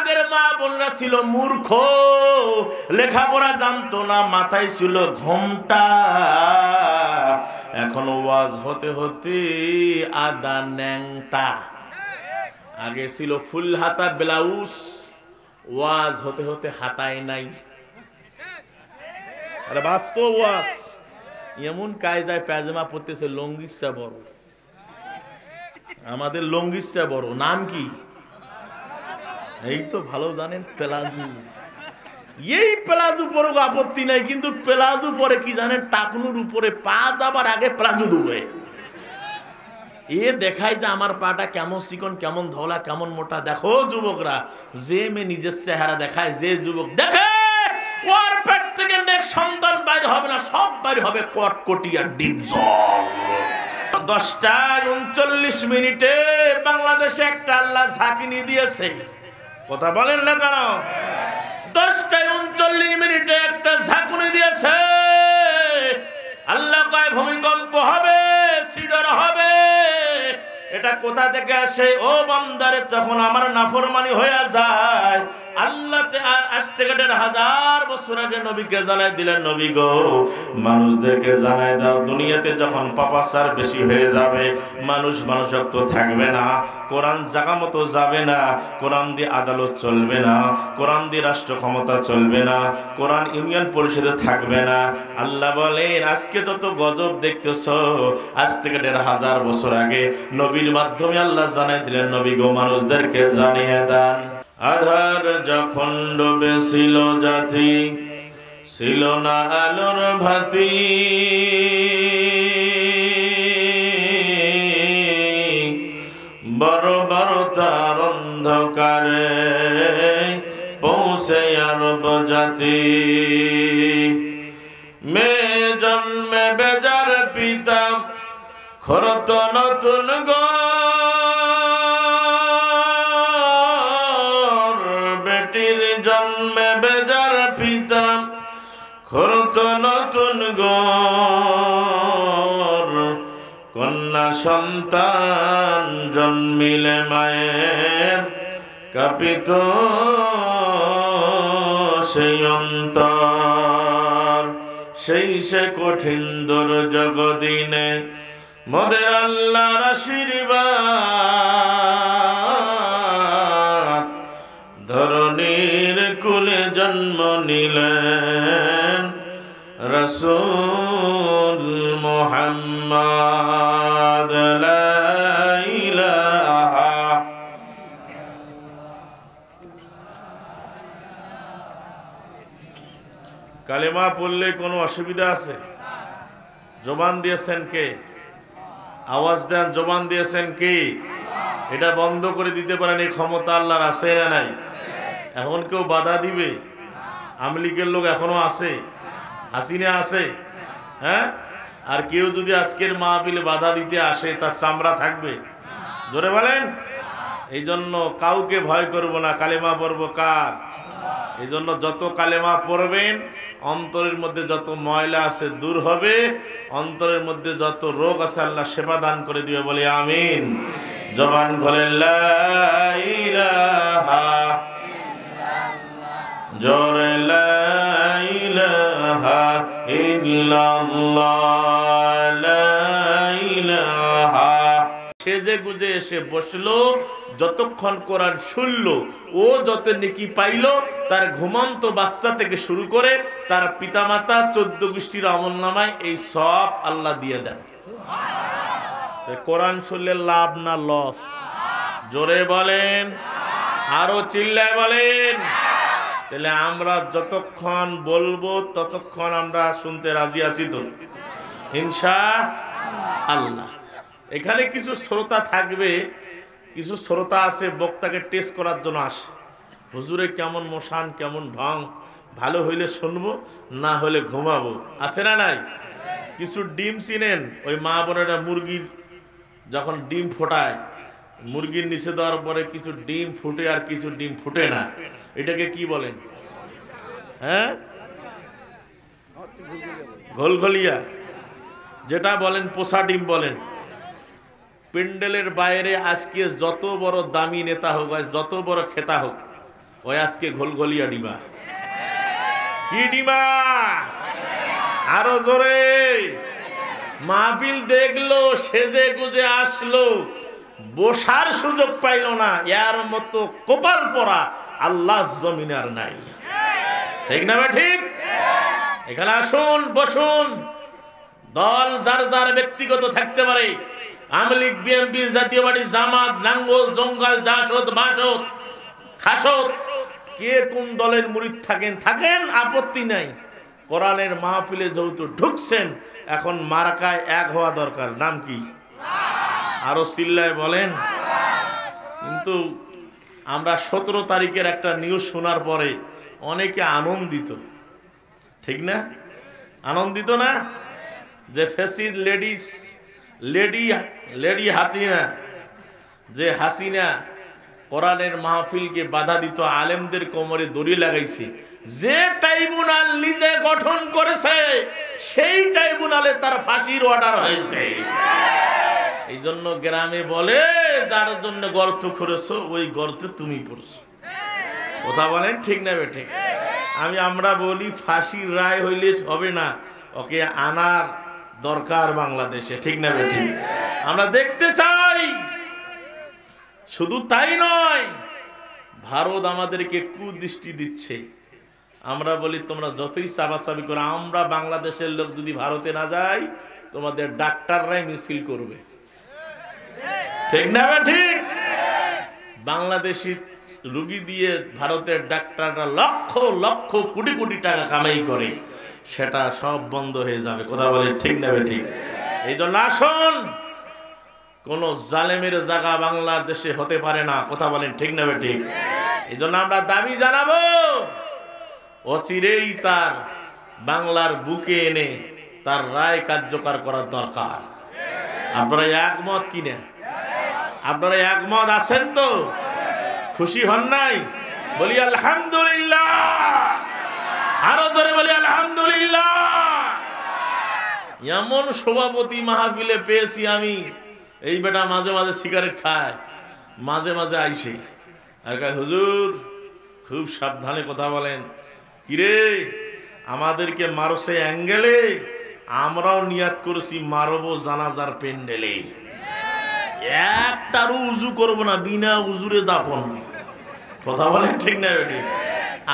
আগের মা বোনরা ছিল মূর্খ, লেখাপড়া জানতো না, মাথায় ছিল ঘোমটা। এখন ওয়াজ হতে হতে আদা ন্যাংটা। আগে ছিল ফুল হাতা ব্লাউজ, ওয়াজ হতে হতে হাতায় নাই। আরে বাস্তব ওয়াজ। এমন কায়দায় পায়জামা পরতেছে, লঙ্গিসা বড়, আমাদের লঙ্গিসা বড়। নাম কি? এই তো ভালো জানেন, প্লাজো। এই প্লাজো পরে আপত্তি নাই, কিন্তু প্লাজো পরে কি জানেন, টাকনুর উপরে পা যাবার আগে প্লাজো দুবে। এ দেখায় যে আমার পাটা কেমন চিকন, কেমন ধলা, কেমন মোটা। দেখো যুবকরা, যে মেয়ে নিজের চেহারা দেখায়, যে যুবক দেখে ওর পেট থেকে নেক সন্তান বাইরে হবে না, সব বাইরে হবে কটকটি আর ডিপজল। 10:39 বাংলাদেশে একটা আল্লাহ ঝাঁকিনি দিয়েছে। কথা বলেন না কেন? 10:39 একটা ঝাঁকুনি দিয়েছে। আল্লাহ কয় ভূমিকম্প হবে, সিডর হবে। এটা কোথা থেকে আসে? ও বান্দারে, যখন আমার নাফরমানি হয়ে যায়, আল্লাহ আজ থেকে 1000 বছর আগে নবীকে জানাই দিলেন, নবী গো, মানুষদেরকে জানাই দাও, দুনিয়াতে যখন পাপাচার বেশি হয়ে যাবে, মানুষত্ব থাকবে না, কোরআন জায়গা মতো যাবে না, কোরআন দিয়ে আদালত চলবে না, কোরআন দিয়ে রাষ্ট্র ক্ষমতা চলবে না, কোরআন ইউনিয়ন পরিষদে থাকবে না। আল্লাহ বলেন, আজকে যত গজব দেখতেছ, আজ থেকে 1000 বছর আগে নবীর মাধ্যমে আল্লাহ জানাই দিলেন, নবী গো, মানুষদেরকে জানিয়ে দেন। আধার যখন ডুবেছিল জাতি, ছিল না আলোর ভাতি, বড় বড় তার অন্ধকারে পৌঁছে আরব জাতি। মেয়ে জন্মে বেজার পিতা, খরত নতুন ঘর, বেটির জন্মে বেজার পিতা, খরত নতুন ঘর। কন্যা সন্তান জন্মিলে মায়ের কাঁপিত সেই অন্তর। সেই সে কঠিন দুর্যোগ দিনে মোদের আল্লাহর আশীর্বাদ, ধরণীর কুলে জন্ম নিলেন রাসূল মুহাম্মদ। লা ইলাহা। কালেমা পড়লে কোনো অসুবিধা আছে? জবান দিয়েছেন কে? আওয়াজ দেন, জবান দিয়েছেন কি? এটা বন্ধ করে দিতে পারেন, এই ক্ষমতা আল্লাহর আছে না নাই? এখন কেউ বাধা দিবে? আমলিগের লোক এখনো আছে, হাসিনা আছে, হ্যাঁ? আর কেউ যদি আজকের মাহফিলে বাধা দিতে আসে, তার চামড়া থাকবে? জোরে বলেন। এই জন্য কাউকে ভয় করব না, কালেমা পড়ব কার? এই জন্য যত কালেমা পড়বেন, অন্তরের মধ্যে যত ময়লা আছে দূর হবে, অন্তরের মধ্যে যত রোগ আছে আল্লাহ সেবা দান করে দিবে, বলে আমিন। জবান বলেন লা ইলাহা ইল্লাল্লাহ, জোরে লা ইলাহা ইল্লাল্লাহ, লা ইলাহা। সেজে গুজে এসে বসলো, যতক্ষণ কোরআন শুনলো, ও যত নেকি পাইলো, তার ঘুমন্ত বাচ্চা থেকে শুরু করে তার পিতামাতা 14 গোষ্ঠীর আমলনামায় এই সব আল্লাহ দিয়ে দেন। কোরআন শুনলে লাভ না লস? জোরে বলেন, আরো চিল্লায় বলেন। তাহলে আমরা যতক্ষণ বলবো ততক্ষণ আমরা শুনতে রাজি আছি তো, ইনশাআল্লাহ। এখানে কিছু শ্রোতা থাকবে, কিছু শ্রোতা আছে বক্তাকে টেস্ট করার জন্য আসে, হুজুরে কেমন মোশান, কেমন ঢং, ভালো হইলে শুনবো, না হলে ঘুমাবো। আছে না নাই? কিছু ডিম চিনেন, ওই মা বোনেরা মুরগির যখন ডিম ফোটায়, মুরগির নিচে দেওয়ার পরে কিছু ডিম ফুটে আর কিছু ডিম ফুটে না, এটাকে কি বলেন? হ্যাঁ, ঘোলঘলিয়া যেটা বলেন, পোষা ডিম বলেন। প্যান্ডেলের বাইরে আজকে যত বড় দামি নেতা হোক, যত বড় খেতা হোক, ওই আজকে ঘোলঘলিয়া ডিমা। কি ডিমা? আরো জোরে। মাহফিল দেখলো, সেজে গুজে আসলো, বসার সুযোগ পাইল না। এর মতো কপাল পরা আল্লাহ জমিন আর নাই। ঠিক না ভাই? ঠিক। এখানে আসুন, বসুন। দল যার যার ব্যক্তিগত থাকতে পারে। আওয়ামী লীগ, বিএনপি, জাতীয় পার্টি, জামাত, নাঙ্গল, জঙ্গল, জাসদ, বাসদ, খাসদ, কে কোন দলের মুরিদ থাকেন থাকেন, আপত্তি নাই। কোরআনের মাহফিলে যেহেতু ঢুকছেন, এখন মার্কায় এক হওয়া দরকার। নাম কি? আরো চিল্লায় বলেন। কিন্তু আমরা 17 তারিখের একটা নিউজ শোনার পরে অনেকে আনন্দিত, ঠিক না? আনন্দিত না? যে ফেসিড লেডি হাসিনা, যে হাসিনা কোরআনের মাহফিলকে বাধা দিত, আলেমদের কোমরে দড়ি লাগাইছে, যে ট্রাইব্যুনাল নিজে গঠন করেছে সেই ট্রাইব্যুনালে তার ফাঁসির অর্ডার হয়েছে। এই জন্য গ্রামে বলে, যার জন্য গর্ত করেছো ওই গর্তে তুমি পড়ছো। কথা বলেন ঠিক না বে ঠিক? আমরা বলি ফাঁসির রায় হইলে হবে না, ওকে আনার দরকার বাংলাদেশে। ঠিক না বে ঠিক? আমরা দেখতে চাই। শুধু তাই নয়, ভারত আমাদেরকে কুদৃষ্টি দিচ্ছে। আমরা বলি তোমরা যতই চাপাচাপি করো, আমরা বাংলাদেশের লোক যদি ভারতে না যাই, তোমাদের ডাক্তাররাই মিছিল করবে। ঠিক না ভাই? ঠিক। বাংলাদেশি রুগী দিয়ে ভারতের ডাক্তাররা লক্ষ লক্ষ কোটি কোটি টাকা কামাই করে, সেটা সব বন্ধ হয়ে যাবে। কথা বলে ঠিক না ভাই? ঠিক। এই জন্য আসুন, কোন জালেমের জায়গা বাংলাদেশে হতে পারে না। কথা বলেন ঠিক না ভাই? ঠিক। এই জন্য আমরা দাবি জানাবো, অচিরেই তার বাংলার বুকে এনে তার রায় কার্যকর করার দরকার। আপনারা একমত কিনা? আপনারা একমত আছেন তো? খুশি হন নাই? বলি আলহামদুলিল্লাহ। আরো জোরে বলি আলহামদুলিল্লাহ। এমন সভাপতি মাহফিলে পেয়েছি আমি, এই বেটা মাঝে মাঝে সিগারেট খায়, মাঝে মাঝে আইসে আর কয়, হুজুর খুব সাবধানে কথা বলেন। কিরে, আমাদেরকে মারছে অ্যাঙ্গেলে, আমরাও নিয়াত করেছি মারবো জানাজার পেন্ডেলে। একটারও উজু করবো না, বিনা উজুরে দাফন। কথা বলেন ঠিক না?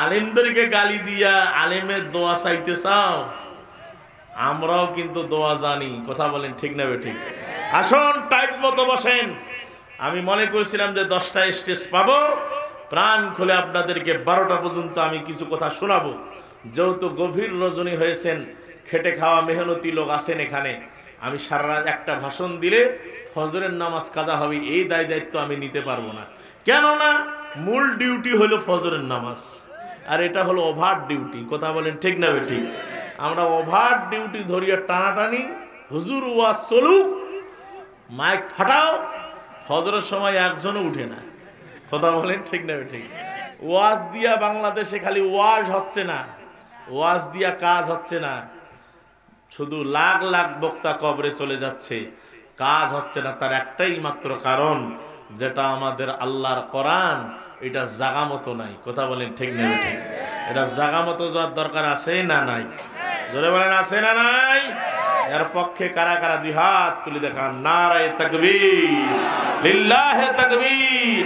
আলেমদেরকে গালি দিয়া আলেমের দোয়া চাইতে চাও? আমরাও কিন্তু দোয়া জানি। কথা বলেন ঠিক না? ঠিক। আসুন, টাইট মতো বসেন। আমি মনে করেছিলাম যে 10টা স্টেজ পাবো, প্রাণ খুলে আপনাদেরকে 12টা পর্যন্ত আমি কিছু কথা শোনাবো। যেহেতু গভীর রজনী হয়েছেন, খেটে খাওয়া মেহনতি লোক আছেন এখানে, আমি সারা রাত একটা ভাষণ দিলে ফজরের নামাজ কাজা হবে, এই দায়িত্ব আমি নিতে পারবো না। কেননা মূল ডিউটি হলো ফজরের নামাজ, আর এটা হলো ওভার ডিউটি। কথা বলেন ঠিক না? ঠিক। আমরা ওভার ডিউটি ধরিয়া টানাটানি, হুজুর ওয়াজ চলুক, মাইক ফাটাও, ফজরের সময় একজনও উঠে না। কথা বলেন ঠিক না? ঠিক। ওয়াজ দিয়া বাংলাদেশে খালি ওয়াজ হচ্ছে না, ওয়াজ দিয়া কাজ হচ্ছে না, শুধু লাখ লাখ বক্তা কবরে চলে যাচ্ছে, কাজ হচ্ছে না। তার একটাই মাত্র কারণ, যেটা আমাদের আল্লাহর কোরআন, এটা জাগা মতো নাই। কথা বলেন ঠিক না? ঠিক। এটা জাগা মতো যাওয়ার দরকার আছে না নাই? জোরে বলেন আছে না নাই? এর পক্ষে কারা কারা দুই হাত তুলে দেখান। নারায়ে তাকবীর, লিল্লাহি তাকবীর।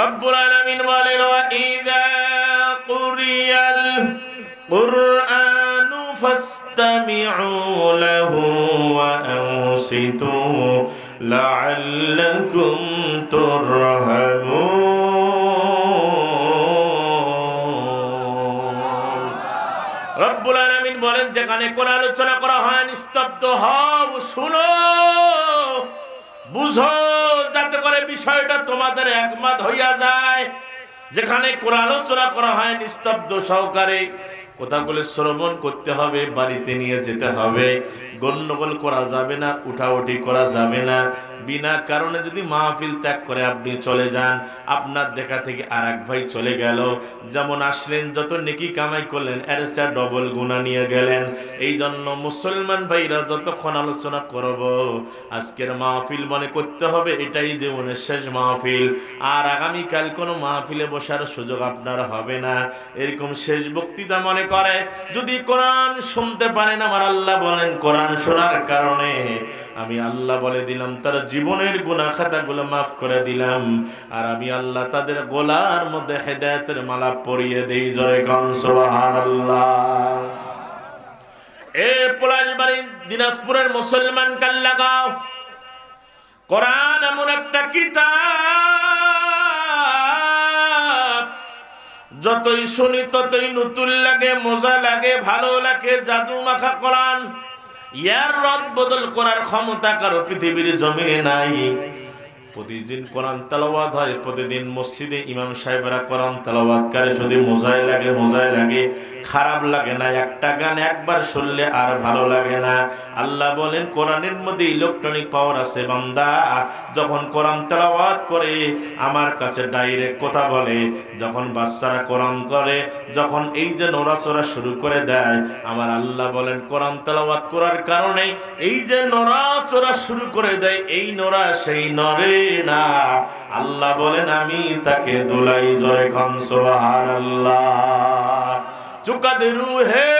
রব্বুল আলামিন বলেন, ওয়া ইযা কুরিয়াল কুরআনু ফাসতামিউ লাহু ওয়া আনসিতু লাআল্লাকুম তুরহামুন। রব্বুল আলামিন বলেন, যেখানে কোন আলোচনা করা হয়, নিস্তব্ধ হও, শুনো, বুঝো, যাতে করে বিষয়টা তোমাদের একমত হইয়া যায়। যেখানে কোন আলোচনা করা হয়, নিস্তব্ধ সহকারে কথাগুলো শ্রবণ করতে হবে, বাড়িতে নিয়ে যেতে হবে। গন্ডগোল করা যাবে না, উঠাউঠি করা যাবে না। বিনা কারণে যদি মাহফিল ত্যাগ করে আপনি চলে যান, আপনার দেখা থেকে আর এক ভাই চলে গেল, যেমন আসলেন যত নেকি কামাই করলেন এর চেয়ে ডবল গুনাহ নিয়ে গেলেন। এই জন্য মুসলমান ভাইরা যতক্ষণ আলোচনা করব, আজকের মাহফিল মনে করতে হবে এটাই জীবনের শেষ মাহফিল। আর আগামীকাল কোনো মাহফিলে বসার সুযোগ আপনার হবে না। এরকম শেষ বক্তৃতা মনে করে যদি কোরআন শুনতে পারেন, আমার আল্লাহ বলেন কোরআন শোনার কারণে আমি আল্লাহ বলে দিলাম তার জীবনের গুনাহ খাতাগুলো মাফ করে দিলাম। আর আমি আল্লাহ তাদের গলার মধ্যে হেদায়েতের মালা পরিয়ে দেই। জোরে কোন সুবহানাল্লাহ। এ পলাশবাড়ি দিনাজপুরের মুসলমান কান লাগাও, কোরআন এমন একটা কিতাব, যতই শুনি ততই নতুন লাগে, মজা লাগে, ভালো লাগে। জাদু মাখা কোরআন, ইয়ার রদ বদল করার ক্ষমতা কারো পৃথিবীর জমিনে নাই। প্রতিদিন কোরআন তেলাওয়াত হয়, প্রতিদিন মসজিদে ইমাম সাহেবরা কোরআন তেলাওয়াত করে, শুধু মজাই লাগে, মজাই লাগে, খারাপ লাগে না। একটা গান একবার শুনলে আর ভালো লাগে না। আল্লাহ বলেন কোরআনের মধ্যে ইলেকট্রনিক পাওয়ার আছে বান্দা। যখন কোরআন তেলাওয়াত করে আমার কাছে ডাইরেক্ট কথা বলে, যখন বাচ্চারা কোরআন করে, যখন এই যে নড়াচড়া শুরু করে দেয়, আমার আল্লাহ বলেন কোরআন তেলাওয়াত করার কারণে এই যে নড়াচড়া শুরু করে দেয়, এই নড়া সেই নড়ে না। আল্লাহ বলেন আমি তাকে দোলাই। জোরে খান সুবহানাল্লাহ। চুকাদ রুহে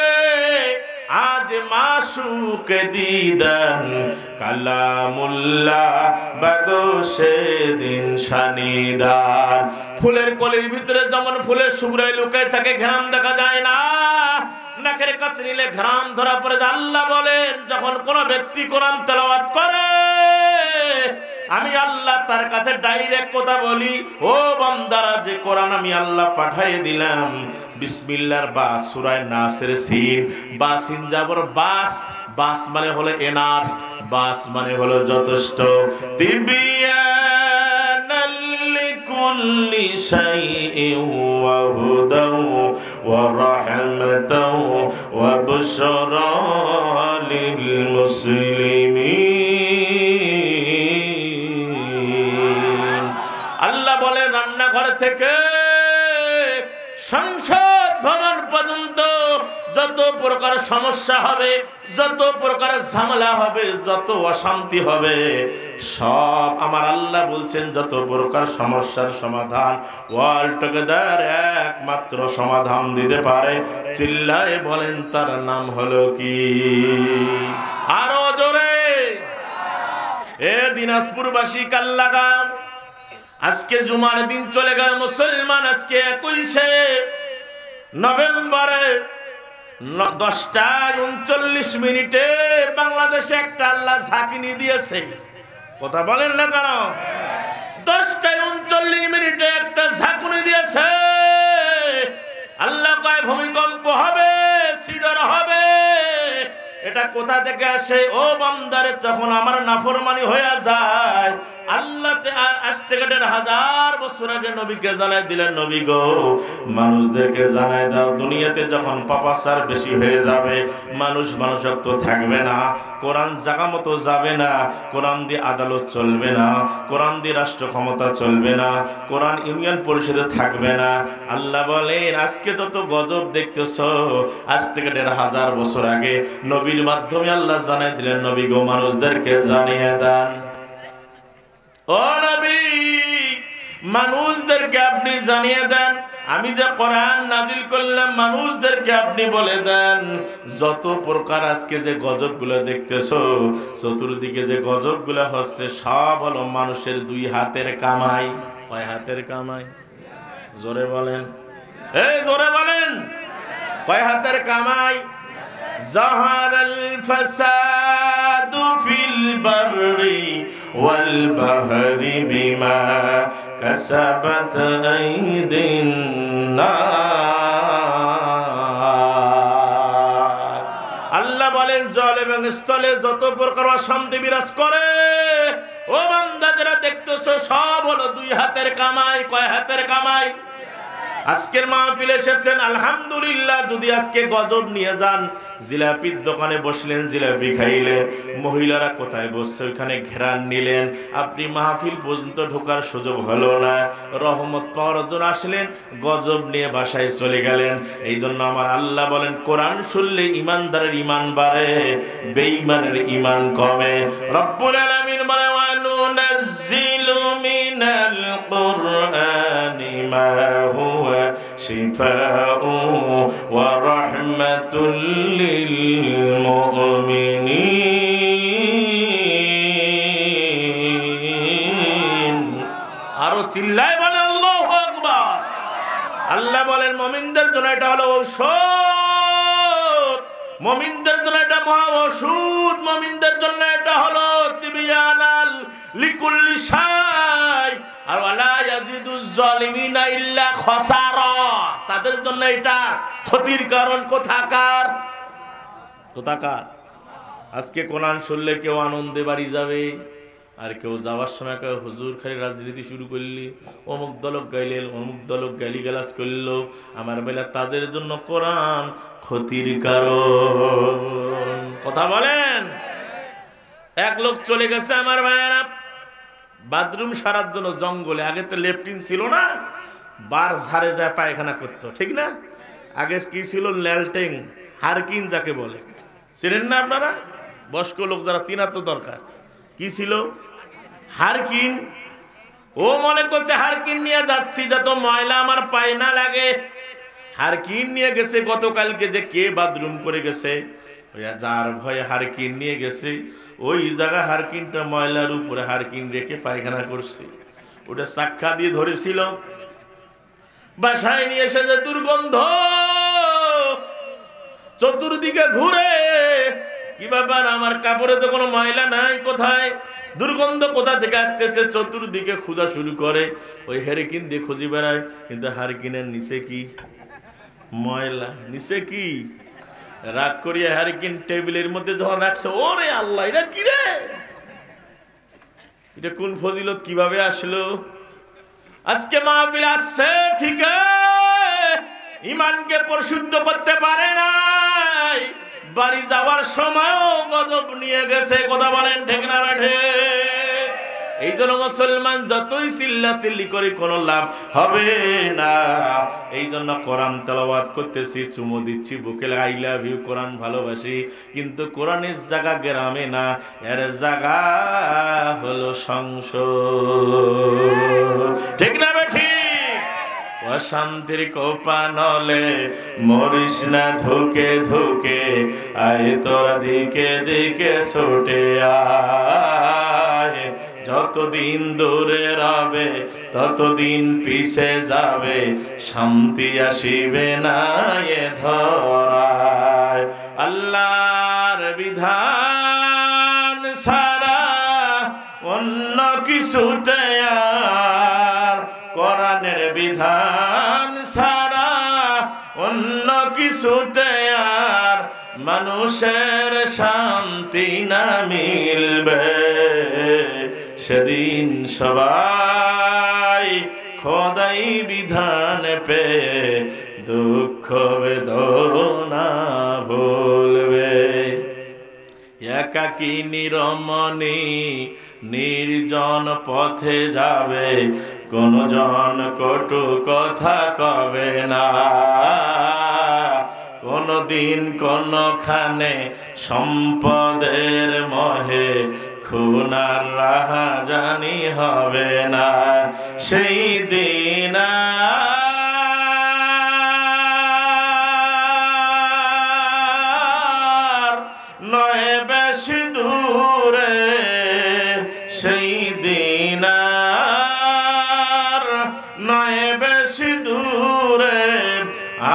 আজ মাশুক দিদান, কালামুল্লাহ বাগোশে দিন শানিদার। ফুলের কলির ভিতরে যেমন ফুলের সুগরাই লুকায় থাকে, ঘ্রাণ দেখা যায় না, নাকের কাছে নিলে ঘ্রাণ ধরা পড়ে। আল্লাহ বলেন যখন কোন ব্যক্তি কোরআন তেলাওয়াত করে, আমি আল্লাহ তার কাছে ডাইরেক্ট কথা বলি। ও বান্দারা, যে কোরআন আমি আল্লাহ পাঠিয়ে দিলাম, বিসমিল্লাহর বা সূরা নাসের সিন, বা সিন যাবর বাস, বাস মানে হলো এনার্স, বাস মানে হলো যথেষ্ট। তিবিয়ানাল লিকুল্লি শাইইন ওয়া হুদাও ওয়া রাহমাতাও ওয়া বুশরা লিল মুসলিমিন। আল্লাহ বলে রান্নাঘর থেকে সংসদ ভবন পর্যন্ত যত প্রকার সমস্যা হবে, যত প্রকার ঝামেলা হবে, যত অশান্তি হবে, সব আমার আল্লাহ বলছেন যত প্রকার সমস্যার সমাধান ওয়াল টুগেদার একমাত্র সমাধান দিতে পারে। চিল্লায়ে বলেন তার নাম হলো কি? আরো জোরে। এ দিনাজপুরবাসী কাল লাগা, আজকে জুমার দিন চলে গেল মুসলমান। আজকে 21শে নভেম্বরে 10:39 বাংলাদেশে একটা আল্লাহ ঝাঁকিনি দিয়েছে। কথা বলেন না কেন? 10:39 একটা ঝাঁকুনি দিয়েছে। আল্লাহ কয় ভূমিকম্প হবে, সিডর হবে। এটা কোথা থেকে আসে? ও বান্দারে, যখন আমার নাফরমানি হয়ে যায়, আল্লাহ আজ থেকে 1000 বছর আগে নবীকে জানাই দিলেন, নবী গো মানুষদেরকে জানাই দাও, দুনিয়াতে যখন পাপাচার বেশি হয়ে যাবে, মানুষ মানুষত্ব থাকবে না, কোরআন জায়গা মতো যাবে না, কোরআন দিয়ে আদালত চলবে না, কোরআন দিয়ে রাষ্ট্র ক্ষমতা চলবে না, কোরআন ইউনিয়ন পরিষদে থাকবে না। আল্লাহ বলেন আজকে যত গজব দেখতেছ, আজ থেকে 1000 বছর আগে নবীর মাধ্যমে আল্লাহ জানাই দিলেন, নবী গো মানুষদেরকে জানিয়ে দেন। ও নবী, মানুষদেরকে আপনি জানিয়ে দেন, আমি যে কোরআন নাজিল করলাম মানুষদেরকে আপনি বলে দেন, যত প্রকার আজকে যে গজবগুলো দেখতেছো, চতুর্দিকে যে গজবগুলো হচ্ছে, সব হলো মানুষের 2 হাতের কামাই। কয় হাতের কামাই? জোরে বলেন, এই জোরে বলেন, কয় হাতের কামাই? জাহারাল ফাসাদু ফিল বাররি ওয়াল বাহরি বিমা কাসাবাত আইদিন নাস। আল্লাহ বলেন জল এবং স্থলে যত প্রকার অশান্তি বিরাজ করে, ও বান্দা যারা দেখতেছো, সব হলো 2 হাতের কামাই। কয় হাতের কামাই? আজকের মাহফিলে এসেছেন আলহামদুলিল্লাহ। যদি আজকে গজব নিয়ে যান, জিলাপির দোকানে বসলেন, জিলাপি খাইলেন, মহিলারা কোথায় বসছে ওইখানে ঘেরান নিলেন, আপনি মাহফিল পর্যন্ত ঢোকার সুযোগ হলো না। রহমত পাওয়ার জন্য আসলেন, গজব নিয়ে বাসায় চলে গেলেন। এই জন্য আমার আল্লাহ বলেন, কোরআন শুনলে ইমানদারের ইমান বাড়ে, বেঈমানের ইমান কমে। রব্বুল আলামিন বলে, ওয়া নুনাজ্জিলু মিনাল কুরআনি মা হুয়া শিফাউ ওয়া রাহমাতুল লিল মুমিনিন। আরো চিল্লায় বলেন আল্লাহু আকবার। আল্লাহ বলেন মুমিনদের জন্য এটা হলো ঔষধ, মুমিনদের জন্য এটা মহা ওষুধ, মুমিনদের জন্য এটা হলো তিবিয়ানাল লিকুল্লি শাই। আর ওয়ালা ইয়াজিদুজ জালিমিনা ইল্লা খাসারা, তাদের জন্য এটা ক্ষতির কারণ। কোথাকার? আজকে কোরআন শুনলে কেউ আনন্দে বাড়ি যাবে, আর কেউ যাওয়ার সময় কেউ হুজুর খালি রাজনীতি শুরু করলি, অমুক দলক গাইলেন, অমুক দলক গালি গালাজ করল। আমার বেলা তাদের জন্য কোরআন ক্ষতির কারণ। কথা বলেন। এক লোক চলে গেছে আমার ভাইয়েরা বাথরুম সারার জন্য জঙ্গলে। আগে তো লেফটিন ছিল না, বার ঝাড়ে যায় পায়খানা করতো, ঠিক না? আগে কি ছিল? ল্যালটেং, হারকিন যাকে বলে, চেনেন না আপনারা? বয়স্ক লোক যারা, চিনার তো দরকার। কি ছিল? হারকিন। ও মনে করছে হারকিন নিয়ে যাচ্ছি যত ময়লা আমার পায়ে না লাগে। হারকিন নিয়ে গেছে গতকালকে, যে কে বাথরুম করে গেছে, যার ভয়ে হারকিন নিয়ে গেছে, ওই জায়গা হারকিনটা ময়লার উপরে হারকিন রেখে পায়খানা করছে। ওটা চাক্কা দিয়ে ধরেছিল, বাসায় নিয়ে এসে যে দুর্গন্ধ, চতুর্দিকে ঘুরে, কি ব্যাপার আমার কাপড়ে তো কোনো ময়লা নাই, কোথায় দুর্গন্ধ কোথা থেকে আসতেছে? চতুর্দিকে খোঁজা শুরু করে, ওই হারকিন দিয়ে খুঁজে বেড়ায়, কিন্তু হারকিনের নিচে কি? ময়লা। নিচে কি? রাগ করিয়া হারকিন টেবিলের মধ্যে যখন রাখছে, ওরে আল্লাহ, এটা কি রে? এটা কোন ফজিলত, কিভাবে আসলো? আজকে মাহফিল আসছে ঠিক ইমানকে পরিশুদ্ধ করতে পারে নাই, বাড়ি যাওয়ার সময়ও গজব নিয়ে গেছে। কথা বলেন ঠিক না বেঠে? এই জন্য মুসলমান যতই চিল্লা চিল্লি করে কোনো লাভ হবে না। এই জন্য কোরআন তেলাওয়াত করতেছি, চুমু দিচ্ছি বুকে, আই লাভ ইউ, কোরআন ভালোবাসি, কিন্তু কোরআনের জায়গা গ্রামে না, এর জায়গা হলো সংসদ। ঠিক না বেঠি? অশান্তির কোপানলে মরিস না ধুকে ধুকে, আয় তোরা দিকে দিকে ছুটে আয়। যতদিন দূরে রবে ততদিন পিছে যাবে, শান্তি আসিবে না এ ধরায়। আল্লাহর বিধান সারা অন্য কিছুতে আর, কোরআনের বিধান সারা অন্য কিছুতে আর মানুষের শান্তি না মিলবে। সেদিন সবাই খোদাই বিধান পে দুঃখ বেদনা ভুলবে। একাকী নিরমণি নির্জন পথে যাবে, কোন জন কটু কথা কবে না। কোনদিন কোনখানে সম্পদের মহে খুনার রাহাজানি হবে না। সেই দিন নয় বেশি দূরে, সেই দিন নয় বেশি দূরে,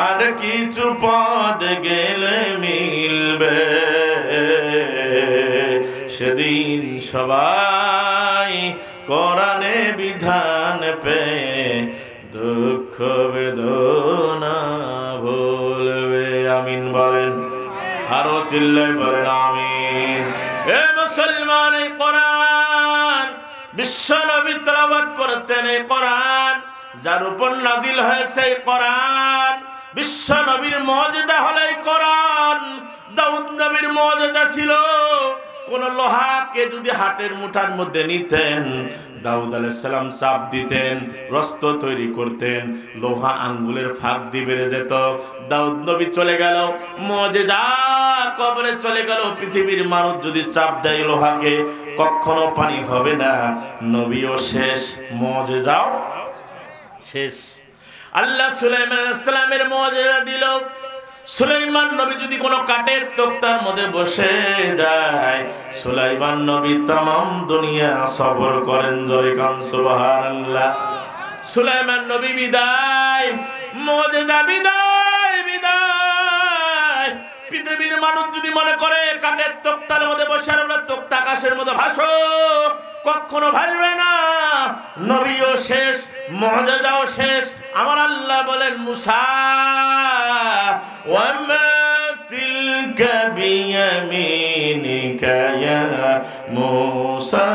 আর কিছু পদ গেলে মিলবে। সেদিন সবাই কোরআনে বিধান পে দুঃখ বেদনা ভুলবে। আমিন বলেন, আরো চিল্লায় বলেন আমিন। এ মুসলমান, এই কোরআন বিশ্ব নবী তেলাওয়াত করতেন। এই কোরআন যার উপর নাজিল হয়েছে কোরআন। বিশ্ব নবীর মুজিজা হলো এই কোরআন। দাউদ নবীর মুজিজা ছিল কোন লোহাকে যদি হাতের মুঠার মধ্যে নিতেন, দাউদ আলাইহিস সালাম চাপ দিতেন, রস্ত তৈরি করতেন, লোহা আঙ্গুলের ফাঁক দিয়ে বেড়ে যেত। দাউদ নবী চলে গেল, মুজিজা কবরে চলে গেল। পৃথিবীর মানুষ যদি চাপ দেয় লোহাকে, কখনো পানি হবে না। নবীও শেষ, মুজিজাও শেষ। আল্লাহ সুলাইমান আলাইহিস সালামের মুজিজা দিল। সুলাইমান নবী যদি কোনো কাঠের তক্তার মধ্যে বসে যায়, সুলাইমান নবী तमाम দুনিয়া সবর করেন। জয় কান সুবহানাল্লাহ। সুলাইমান নবী বিদায়, মুজিজা বিদায়, বিদায়। পৃথিবীর মানুষ যদি মনে করে কাঠের তক্তার মধ্যে বসে আমরা তক্তা আকাশের মধ্যে ভাসো, কখনো ভাসবে না। নবীও শেষ, মুজিজাও শেষ। আমার আল্লাহ বলেন, মুসা ওয়ামা তিলকা বিয়ামিনিকা ইয়া মুসা।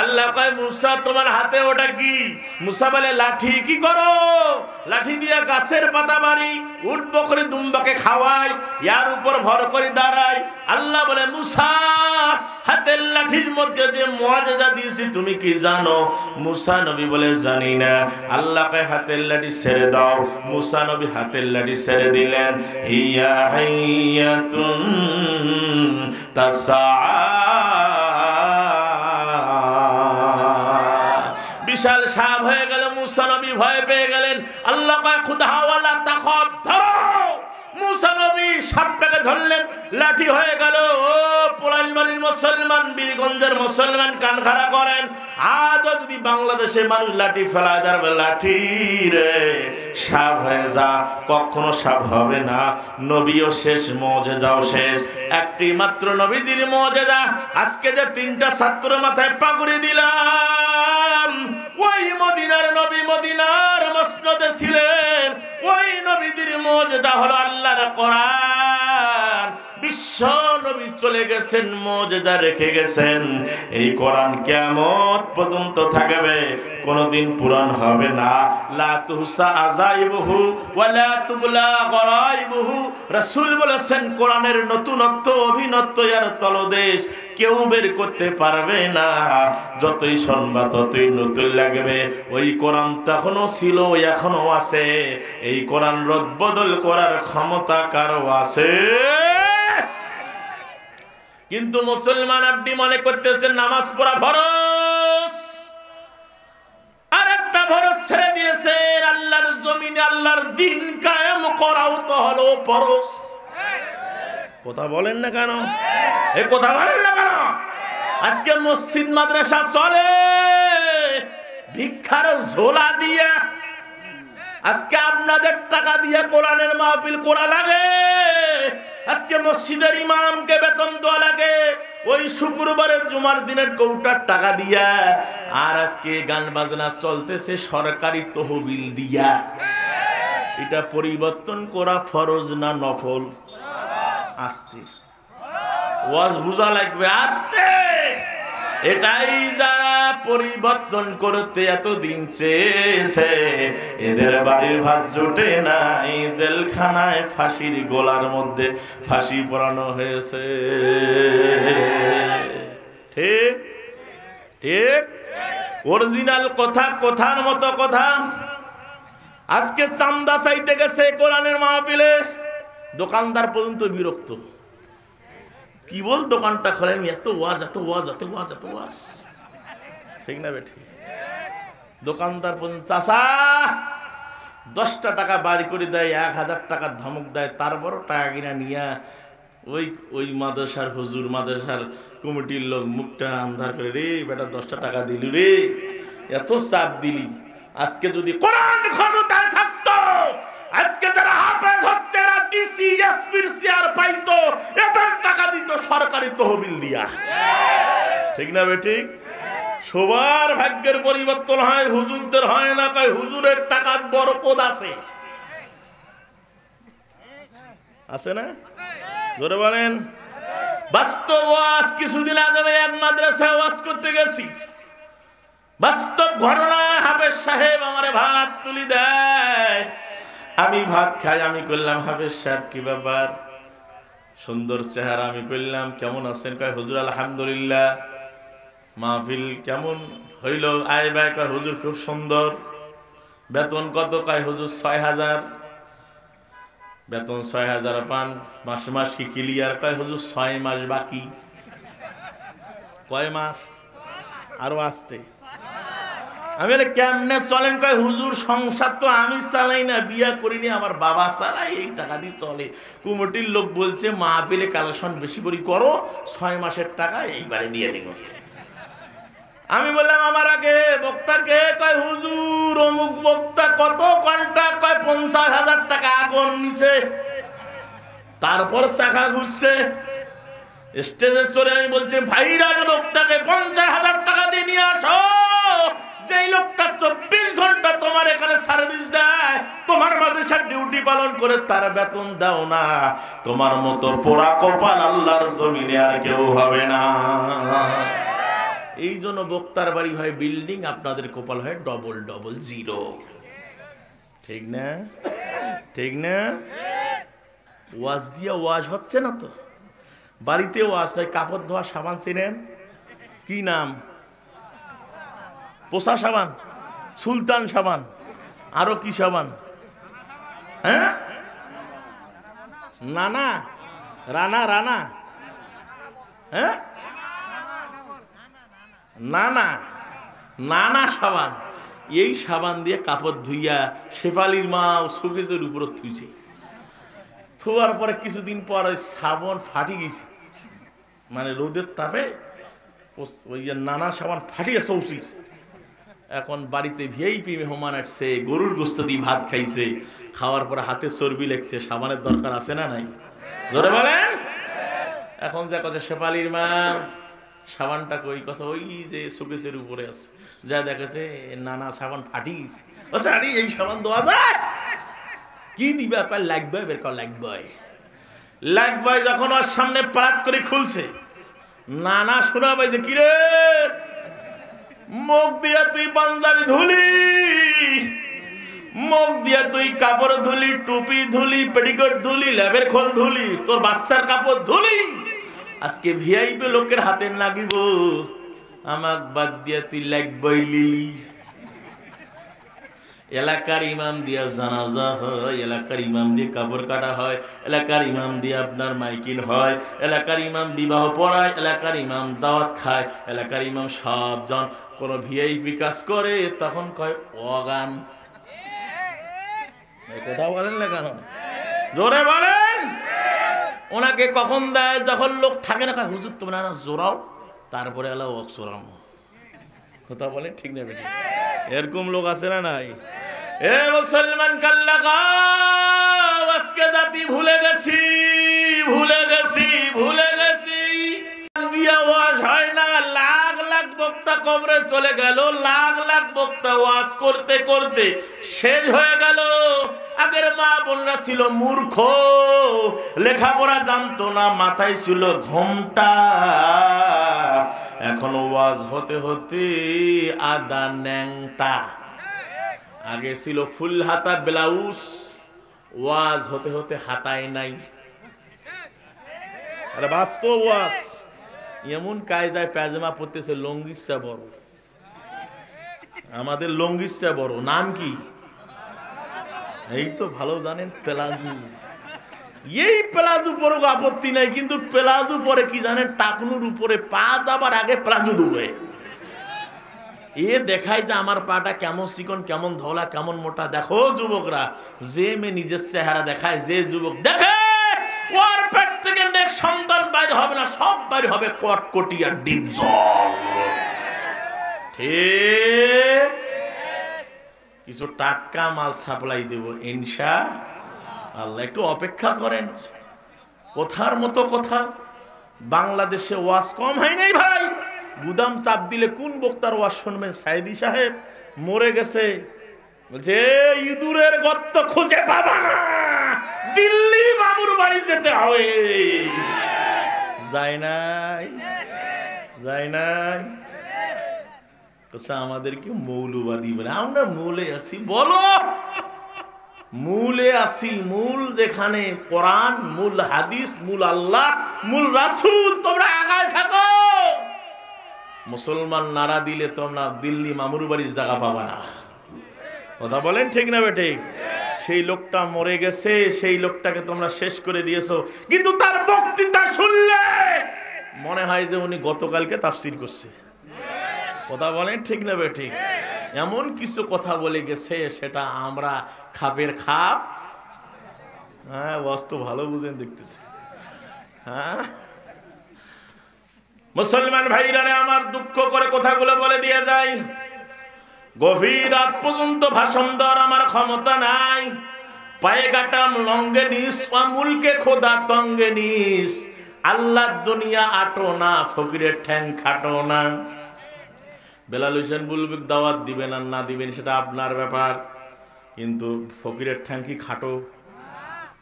আল্লাহ কয়, মুসা তোমার হাতে ওটা কি? মুসা বলে, লাঠি। কি করো? লাঠি দিয়ে গাছের পাতা মারি, উট বকরি দুম্বাকে খাওয়াই, ইয়ার উপর ভর করে দাঁড়াই। আল্লাহ বলে, মুসা হাতের লাঠির মধ্যে যে মুআজিজা দিয়েছি তুমি কি জানো? মুসা নবী বলে, জানি না। আল্লাহ কয়, হাতের লাঠি ছেড়ে দাও। মুসা নবী হাতের লাঠি ছেড়ে দিলেন। হিয়া হাইয়াতুন তাসা। বিশাল সাপ হয়ে গেল। মুসা নবী ভয় পেয়ে গেলেন। আল্লাহ কয়, খুদা ওয়ালা তাখাফ, ধরো। মুসা নবী সাপটাকে ধরলেন, লাঠি হয়ে গেল। ও পলাশবাড়ির মুসলমান, বীরগঞ্জের মুসলমান, কান খাড়া করেন। আজও যদি বাংলাদেশে মানুষ লাঠি ফেলায়, ধরবে লাঠি রে, সাপ হয়ে যা, কখনো সাপ হবে না। নবীও শেষ, মুজিজাও শেষ। একটি মাত্র নবীজির মুজিজা। আজকে যে 3টা ছাত্র মাথায় পাগড়ি দিলাম, ওই মদিনার নবী মদিনার মসনদে ছিলেন। ওই নবীদের মুজিজা হলো আল্লাহর কোরআন। বিশ্ব নবী চলে গেছেন, মুজিজা রেখে গেছেন। এই কোরআন কিয়ামত পর্যন্ত থাকবে, কোনদিন পুরান হবে না। লা তুহসা আযাইবুহু ওয়া লা তুবলা গরাইবুহু। রাসূল বলেছেন, কোরআনের নতুনত্ব, অভিনত্ব এর তলদেশ কেউ বের করতে পারবে না। যতই শুনবা ততই নতুন লাগবে। ওই কোরআন তখনও ছিল, এখনো আছে। এই কোরআন রদবদল করার ক্ষমতা কারো আছে? কিন্তু মুসলমান আপনি মনে করতেছেন নামাজ পড়া ফরজ, আর একটা ফরজ ছেড়ে দিয়েছেন। আল্লাহর জমিনে আল্লাহর দ্বীন কায়েম করাও তো হলো ফরজ। কথা বলেন না কেন? এই কথা বলেন না কেন? আজকে মসজিদ মাদ্রাসা চলে ভিক্ষার ঝোলা দিয়ে। আজকে আপনাদের টাকা দিয়ে কোরআনের মাহফিল করা লাগে। আজকে মসজিদের ইমামকে বেতন দেওয়া লাগে ওই শুক্রবারের জুমার দিনের কৌটার টাকা দিয়া। আর আজকে গান বাজনা চলতেছে সরকারি তহবিল দিয়া। এটা পরিবর্তন করা ফরজ না নফল? আস্তে ওয়াজ বুঝা লাগবে, আস্তে। এটাই যারা পরিবর্তন করতে এতদিন চেয়েছে, এদের বাড়ির ভাত জোটে নাই। জেলখানায় ফাঁসির গোলার মধ্যে ফাঁসি পড়ানো হয়েছে। ঠিক ঠিক, অরিজিনাল কথা, কথার মতো কথা। আজকে চান্দা চাইতে গেছে কোরআনের মাহফিলে, দোকানদার পর্যন্ত বিরক্ত। কি বল দোকানটা খোলেন, এত ওয়াজ, এত ওয়াজ, এত ওয়াজ, এত ওয়াজ। ঠিক না বেঠি? দোকানদার পর্যন্ত, চাচা 10টা টাকা বাড়ি করে দেয়, 1000 টাকার ধমক দেয়। তারপরও টাকা কিনা নিয়ে ওই মাদ্রাসার হুজুর, মাদ্রাসার কমিটির লোক মুখটা আন্ধার করে, রে বেটা 10টা টাকা দিলি রে, এত চাপ দিলি। আজকে যদি কোরআন ক্ষমতায় থাকতো, আজকে যারা হাফেজ হচ্ছে এরা ডিসি এসপির চেয়ার পাইতো, এদের টাকা দিত সরকারি তহবিল দিয়া। ঠিক না বেঠিক? সবার ভাগ্যের পরিবর্তন হয়, হুজুরদের হয় না। কয় হুজুরের টাকার বরকত আছে, আছে না? জোরে বলেন। বাস্তব ওয়াজ। কিছুদিন আগে এক মাদ্রাসায় ওয়াজ করতে গেছি, বাস্তব ঘটনা। হাফেজ সাহেব আমারে ভাত তুলি দেয়, আমি ভাত খাই। আমি কইলাম হাফেজ সাহেব কি ব্যাপার, সুন্দর চেহারা। আমি কইলাম কেমন আছেন? কয় হুজুর আলহামদুলিল্লাহ। মাহফিল কেমন হইল? আয় ভাই কয় হুজুর খুব সুন্দর। বেতন কত? কয় হুজুর ৬,০০০। বেতন ৬,০০০ পান, মাসে মাস কি ক্লিয়ার? কয় হুজুর ৬ মাস বাকি। কয় মাস? আরো আসতে। আমি বলে কেমনে চলেন? কয় হুজুর সংসার তো আমি চালাই না, বিয়া করিনি, আমার বাবা চালাই, এই টাকা দিয়ে চলে। কুমিটির লোক বলছে মাহফিলে কালেকশন বেশি করে করো, ৬ মাসের টাকা এইবারে দিয়ে দিব। আমি বললাম আমার আগে বক্তাকে? কয় হুজুর অমুক বক্তা। কত ঘন্টা? কয় ৫০,০০০ টাকা আগুন নিছে, তারপর চাকা ঘুরছে স্টেজে চড়ে। আমি বলছি ভাইরাল বক্তাকে ৫০,০০০ টাকা দিয়ে নিয়ে আসো, যেই লোকটা ২৪ ঘন্টা তোমার এখানে সার্ভিস দেয়, তোমার মাদ্রাসার ডিউটি পালন করে, তার বেতন দাও না। তোমার মতো পোড়া কপাল আল্লাহর জমিনে আর কেউ হবে না। এই জন্য বক্তার বাড়ি হয় বিল্ডিং, আপনাদের কপাল হয় ডবল ডবল জিরো। ঠিক না? ঠিক না? ওয়াজ দিয়া ওয়াজ হচ্ছে না তো, বাড়িতে ওয়াজ নাই। কাপড় ধোয়া সাবান চেনেন? কি নাম? পোষা সাবান, সুলতান সাবান, আরো কি সাবান? হ্যাঁ, নানা, রানা, রানা, হ্যাঁ, নানা, নানা সাবান। এই সাবান দিয়ে কাপড় ধুইয়া শেফালির মা শোকেজের উপর থুইছে। থোয়ার পরে কিছুদিন পর ওই সাবান ফাটি গেছে, মানে রোদের তাপে ওই নানা সাবান ফাটি গেছে চৌচির। এখন বাড়িতে ভিআইপি মেহমান আসছে, গরুর গোস্ত দিয়ে ভাত খাইছে, খাওয়ার পরে হাতে চর্বি লেগছে। সাবানের দরকার আছে না নাই? জোরে বলেন। এখন যা কথা শেফালির মা সাবানটা কই? কথা ওই যে শোকেসের উপরে আছে। যা দেখেছে নানা সাবান ফাটি গেছে। আচ্ছা আরে এই সাবান দেওয়া যায়? কি দিবে? লাগবে, বের কর লাগবে। লাগবে যখন ওর সামনে পারাত করে খুলছে, নানা শোনা পাইছে কিরে মুখ দিয়া তুই পাঞ্জাবি ধুলি, মুখ দিয়া তুই কাপড় ধুলি, টুপি ধুলি, পেটিকোট ধুলি, ল্যাবের খোল ধুলি, তোর বাচ্চার কাপড় ধুলি, আজকে ভিআইপি লোকের হাতে লাগিব, আমাক বাদ দিয়া তুই লাগবই লিলি। এলাকার ইমাম দিয়া জানাজা হয়, এলাকার ইমাম দিয়ে কাপড় কাটা হয়, এলাকার ইমাম দিয়ে আপনার মাইকিল হয়, এলাকার ইমাম বিবাহ পড়ায়, এলাকার ইমাম দাওয়াত খায়, এলাকার ইমাম সবজন কোন ভিআইপি কাজ করে, তখন কয় অগান। কথা বলেন না কেন? জোরে বলেন। ওনাকে কখন দেয়? যখন লোক থাকে না। কয় হুজুর তোমরা না জোরাও, তারপরে এলা ওক জোরাম। কথা বলেন ঠিক না বেটি? এরকম লোক আছে না নাই? এ মুসলমান কাল্লাগা, আজকে জাতি ভুলে গেছি, ভুলে গেছি, ভুলে গেছি। দিয়া ওয়াজ হয় না, লাখ লাখ বক্তা কবরে চলে গেল, লাখ লাখ বক্তা ওয়াজ করতে করতে শেষ হয়ে গেল। আগের মা বোনরা ছিল মূর্খ, লেখাপড়া জানতো না, মাথায় ছিল ঘোমটা। এখন ওয়াজ হতে হতে আদা ন্যাংটা। আগে ছিল ফুল হাতা ব্লাউজ, ওয়াজ হতে হতে হাতায় নাই। আরে বাস্তব ওয়াজ। এমন কায়দায় পায়জামা পরতেছে, লঙ্গিসা বড়। আমাদের লঙ্গিসা বড়। নাম কি? এই তো ভালো জানেন, প্লাজু। এই প্লাজু পরে আপত্তি নাই, কিন্তু প্লাজু পরে কি জানেন? টাকনুর উপরে পা যাবার আগে প্লাজু দুবে। এ দেখায় যে আমার পাটা কেমন চিকন, কেমন ধলা, কেমন মোটা। দেখো যুবকরা, যে মেয়ে নিজের চেহারা দেখায়, যে যুবক দেখে ওর পেট থেকে নেক সন্তান বাইরে হবে না, সব বাইরে হবে কটকটি আর ডিপ জল। ঠিক? কিছু টাটকা মাল সাপ্লাই দেব ইনশাআল্লাহ, একটু অপেক্ষা করেন। কথার মতো কথা। বাংলাদেশে ওয়াজ কম হয় নাই ভাই। গুদাম চাপ দিলে কোন বক্তার ওয়াজ শুনবেন? সাইদি সাহেব মরে গেছে, বলছে ইঁদুরের গর্ত খুঁজে পাবা না, দিল্লি মামুর বাড়ি যেতে হবে। যায় নাই, যায় নাই। আমাদেরকে মৌলবাদী বলে। আমরা মূলে আছি। বলো, মূলে আছি। মূল যেখানে কোরআন, মূল হাদিস, মূল আল্লাহ, মূল রাসূল, তোমরা আগায় থাকো। মুসলমান নারা দিলে তোমরা দিল্লি মামুর বাড়ির জায়গা পাবা না। কথা বলেন ঠিক না বেঠিক? সেই লোকটা মরে গেছে, সেই লোকটাকে তোমরা শেষ করে দিয়েছো, কিন্তু তার বক্তৃতা শুনলে মনে হয় যে উনি গতকালকে তাফসীর করছে। কথা বলেন ঠিক না বেঠিক? এমন কিছু কথা বলে গেছে সেটা আমরা খাপের খাপ। হ্যাঁ, বস্তু ভালো বুঝেন দেখতেছি। হ্যাঁ, মুসলমান ভাইরা আমার দুঃখ করে কথাগুলো বলে দিয়ে যায়। গভীর রাত পর্যন্ত ভাষণ দেওয়ার আমার ক্ষমতা নাই। পায়ে গাটাম লঙ্গে নিস, আমুলকে খোদা তঙ্গে নিস। আল্লাহ দুনিয়া আটো না, ফকিরের ঠ্যাং খাটো না। বেলাল হোসেন বুলবুল দাওয়াত দিবেন আর না দিবেন সেটা আপনার ব্যাপার, কিন্তু ফকিরের ঠ্যাং কি খাটো?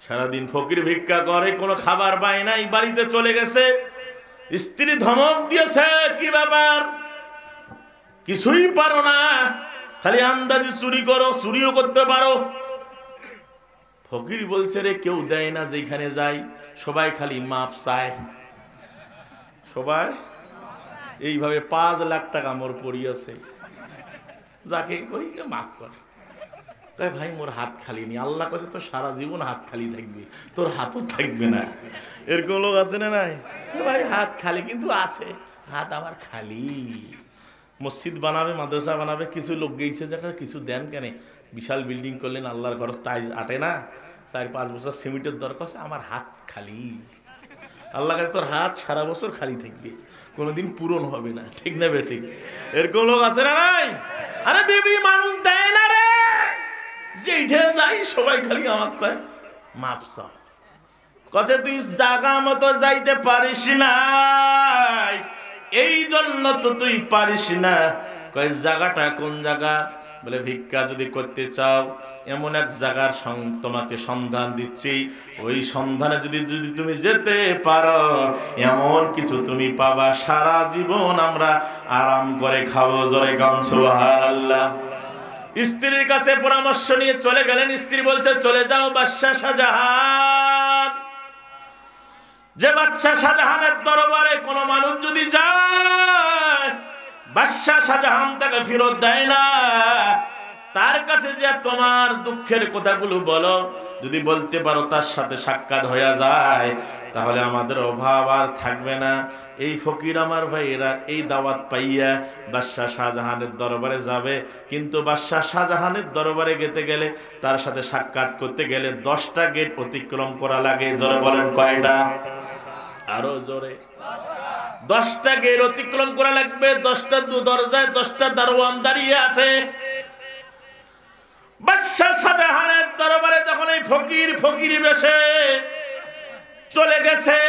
সারাদিন ফকির ভিক্ষা করে, কোনো খাবার পায় নাই, বাড়িতে চলে গেছে, স্ত্রী ধমক দিয়েছে, কি ব্যাপার, কিছুই পারো না, খালি আন্দাজি চুরি করো, চুরিও করতে পারো। ফকির বলছে রে কেউ দেয় না, যেখানে যাই সবাই খালি মাপ চায়। সবাই এইভাবে 5 লাখ টাকা মোর পড়িয়াছে, যাকে কই মাফ কর। ভাই মোর হাত খালি নি। আল্লাহ কাছে তো সারা জীবন হাত খালি থাকবে, তোর হাতও থাকবে না। এরকম লোক আছে না নাই? ভাই হাত খালি, কিন্তু আছে হাত আমার খালি। মসজিদ বানাবে, মাদ্রাসা বানাবে, কিছু লোক গেছে দেখা, কিছু দেন কেন? বিশাল বিল্ডিং করলেন, আল্লাহর ঘর টাইজ আটে না, 4-5 বছর সিমেন্টের দরকার, আমার হাত খালি। আল্লাহ কাছে তোর হাত সারা বছর খালি থাকবে, কোনোদিন পূরণ হবে না। ঠিক না বেঠিক? এরকম লোক আছে না নাই? আরে বিবি মানুষ দেয় না রে, যেইঠে যাই সবাই খালি আমার কয় মাপ চাও। কথা তুই জাগা মতো যাইতে পারিস না, এই জন্য তো তুই পারিস না। কয় জায়গাটা কোন জায়গা? বলে ভিক্ষা যদি করতে চাও এমন এক জায়গার তোমাকে সন্ধান দিচ্ছি, ওই সন্ধানে যদি তুমি যেতে পারো এমন কিছু তুমি পাবা, সারা জীবন আমরা আরাম করে খাবো। জোরে গান সুবহানাল্লাহ। স্ত্রীর কাছে পরামর্শ নিয়ে চলে গেলেন। স্ত্রী বলছে চলে যাও বাদশা শাহজাহান। যে বাদশা শাহজাহানের দরবারে কোনো মানুষ যদি যায়, বাদশা শাহজাহান তাকে ফেরত দেয় না। তার কাছে যে তোমার দুঃখের কথাগুলো বলো, যদি বলতে পারো তার সাথে সাক্ষাৎ হয়ে যায়, তাহলে আমাদের অভাব আর থাকবে না। এই ফকির আমার ভাইয়েরা এই দাওয়াত পাইয়া বাদশা শাহজাহানের দরবারে যাবে, কিন্তু বাদশা শাহজাহানের দরবারে যেতে গেলে, তার সাথে সাক্ষাৎ করতে গেলে 10টা গেট অতিক্রম করা লাগে। জোরে বলেন কয়টা? আরো জোরে। 10টা গেট অতিক্রম করা লাগবে। 10টা দরজায় 10টা দারোয়ান দাঁড়িয়ে আছে। বাদশা শাহজাহানের দরবারে যখন এই ফকির বেশে চলে গেছে,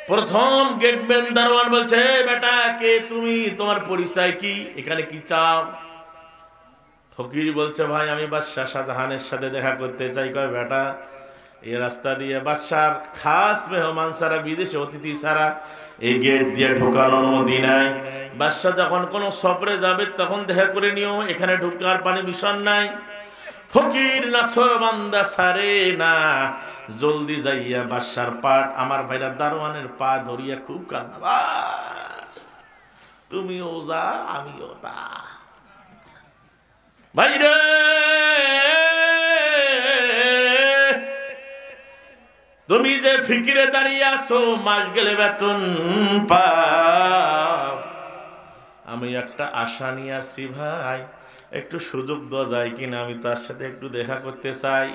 প্রথম গেটম্যান দারোয়ান বলছে, বেটা কে তুমি, তোমার পরিচয় কি, এখানে কি চাও? ফকির বলছে, ভাই আমি বাদশা শাহজাহানের সাথে দেখা করতে চাই। কয় বেটা এই রাস্তা দিয়ে বাদশার খাস মেহমান ছাড়া, বিদেশে অতিথি ছাড়া এই গেট দিয়ে ঢোকার অনুমতি নাই। বাদশা যখন কোনো সফরে যাবে তখন দেখা করে নিও, এখানে ঢোকার পারমিশন নাই। ফকির নাসর বান্দা সারে না, জলদি যাইয়া বাদশার পাট, আমার ভাইরা দারোয়ানের পা ধরিয়া খুব কান্না, তুমিও যা আমিও তা। ভাইরে তুমি যে ফিকিরে দাঁড়িয়ে আসো, মাস গেলে বেতন পাও, আমি একটা আশা নিয়ে আসছি ভাই, একটু সুযোগ দেওয়া যায় কিনা, আমি তার সাথে একটু দেখা করতে চাই।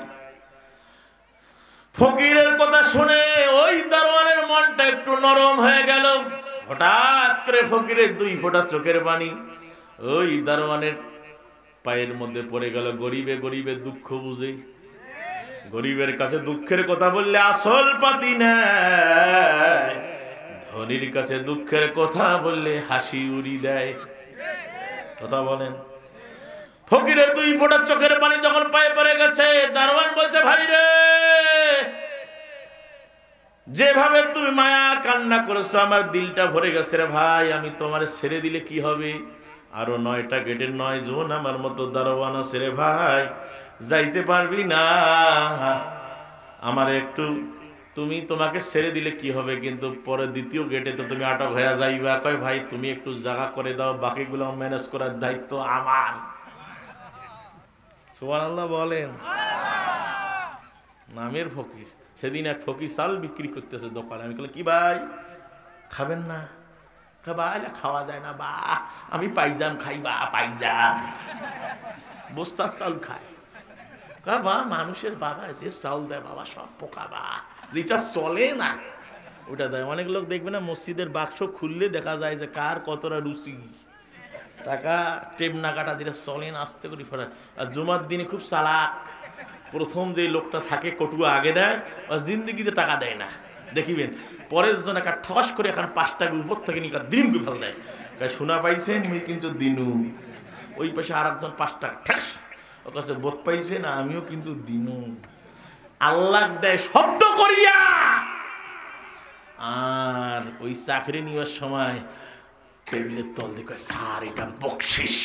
ফকিরের কথা শুনে ওই দারোয়ানের মনটা একটু নরম হয়ে গেল। হঠাৎ করে ফকিরের 2 ফোঁটা চোখের পানি ওই দারোয়ানের পায়ের মধ্যে পড়ে গেল। গরিবে দুঃখ বুঝে, গরিবের কাছে দুঃখের কথা বললে আসল পাতি নাই, ধনীর কাছে দুঃখের কথা বললে হাসি উড়ি দেয়। কথা বলেন। ফকিরের 2 ফোঁটা চোখের পানি যখন পায়ে পড়ে গেছে, দারোয়ান বলছে, ভাই রে যেভাবে তুমি মায়া কান্না করেছো আমার দিলটা ভরে গেছে রে ভাই, আমি তোমার ছেড়ে দিলে কি হবে? আরো 9টা গেটের 9 জন আমার মতো দারোয়ান আছে রে ভাই, যাইতে পারবি না। আমার একটু তোমাকে ছেড়ে দিলে কি হবে, কিন্তু পরে দ্বিতীয় গেটে তো তুমি আটক হয়ে যাইবা। কয় ভাই তুমি একটু জায়গা করে দাও, বাকিগুলো ম্যানেজ করার দায়িত্ব আমার। সুবহানাল্লাহ বলেন। নামের ফকির। সেদিন এক ফকির চাল বিক্রি করতেছে দোকানে। আমি বললাম কি ভাই খাবেন না? ভাই খাওয়া যায় না বা, আমি পাইজাম খাই বা, পাইজাম বস্তার চাল খাই। বা মানুষের বাবা যে চাউল দেয় বাবা সব পোকা, বা যেটা চলে না ওটা দেয়। অনেক লোক দেখবে না মসজিদের বাক্স খুললে দেখা যায় যে কার কতটা রুচি, টাকা টেপ না কাটা যেটা চলে না আস্তে করে ফেরা। আর জুমার দিনে খুব চালাক, প্রথম যে লোকটা থাকে কটুয়া আগে দেয়, আর জিন্দিগিতে টাকা দেয় না দেখিবেন। পরের জন একটা ঠস করে এখন 5 টাকা উপর থেকে নিয়ে দ্রিমকে ফেল দেয়, শোনা পাইছেন আমি কিন্তু দিনু। ওই পাশে আর একজন 5 টাকা ঠেস, ওর কাছে বোধ পাইছেন আমিও কিন্তু দিনু। আল্লাহ দেয় শব্দ করিয়া। আর ওই চাকরি নেওয়ার সময় টেবিলের তল দেখে স্যার এটা বকশিস।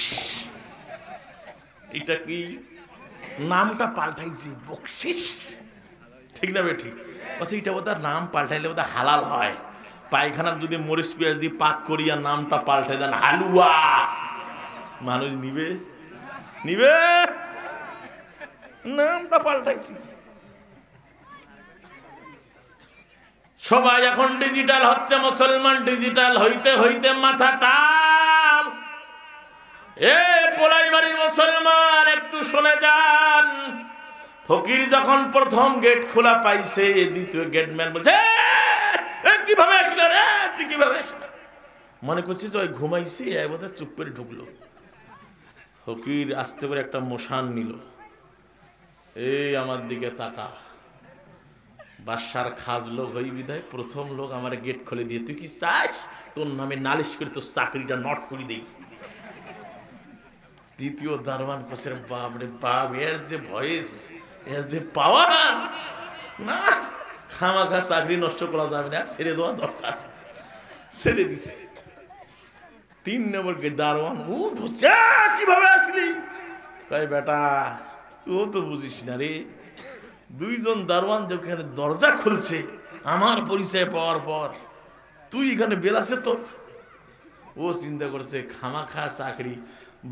এটা কি নামটা পাল্টাইছি বকশিস, ঠিক না বে ঠিক? আচ্ছা এটা বোধহয় নাম পাল্টাইলে বোধহয় হালাল হয়। পায়খানার যদি মরিচ পেঁয়াজ দিয়ে পাক করিয়া নামটা পাল্টাই দেন হালুয়া, মানুষ নিবে? নিবে? নামটা পাল্টাইছি। সবাই এখন ডিজিটাল হচ্ছে, মুসলমান ডিজিটাল হইতে হইতে মাথা টাল। এ পোলাই বাড়ির মুসলমান একটু শুনে যান। ফকির যখন প্রথম গেট খোলা পাইছে, দ্বিতীয় গেটম্যান বলছে কিভাবে আসলো রে, তুই কিভাবে আসলো? মনে করছি তো ঘুমাইছি, বোধহয় চুপ করে ঢুকলো। ফকির আস্তে করে একটা মশান নিল, এই আমার দিকে তাকা। বাদশার খাজ লোক হই বিধায় প্রথম লোক আমার গেট খুলে দিয়ে, তুই কি চাস তোর নামে নালিশ করে তোর চাকরিটা নট করে দেই? দ্বিতীয় দারোয়ান কাছে বাপ রে বাপ, এর যে ভয়েস, এর যে পাওয়ার, না খামাখা চাকরি নষ্ট করা যাবে না, ছেড়ে দেওয়া দরকার। ছেড়ে দিছে। 3 নম্বর দারোয়ান ও ধরছে, কিভাবে আসলি? তাই বেটা তুই তো বুঝিস না রে, 2 জন দারোয়ান যেখানে দরজা খুলছে আমার পরিচয় পাওয়ার পর, তুই এখানে বেলাছে তোর। ও চিন্তা করছে খামাখা চাকরি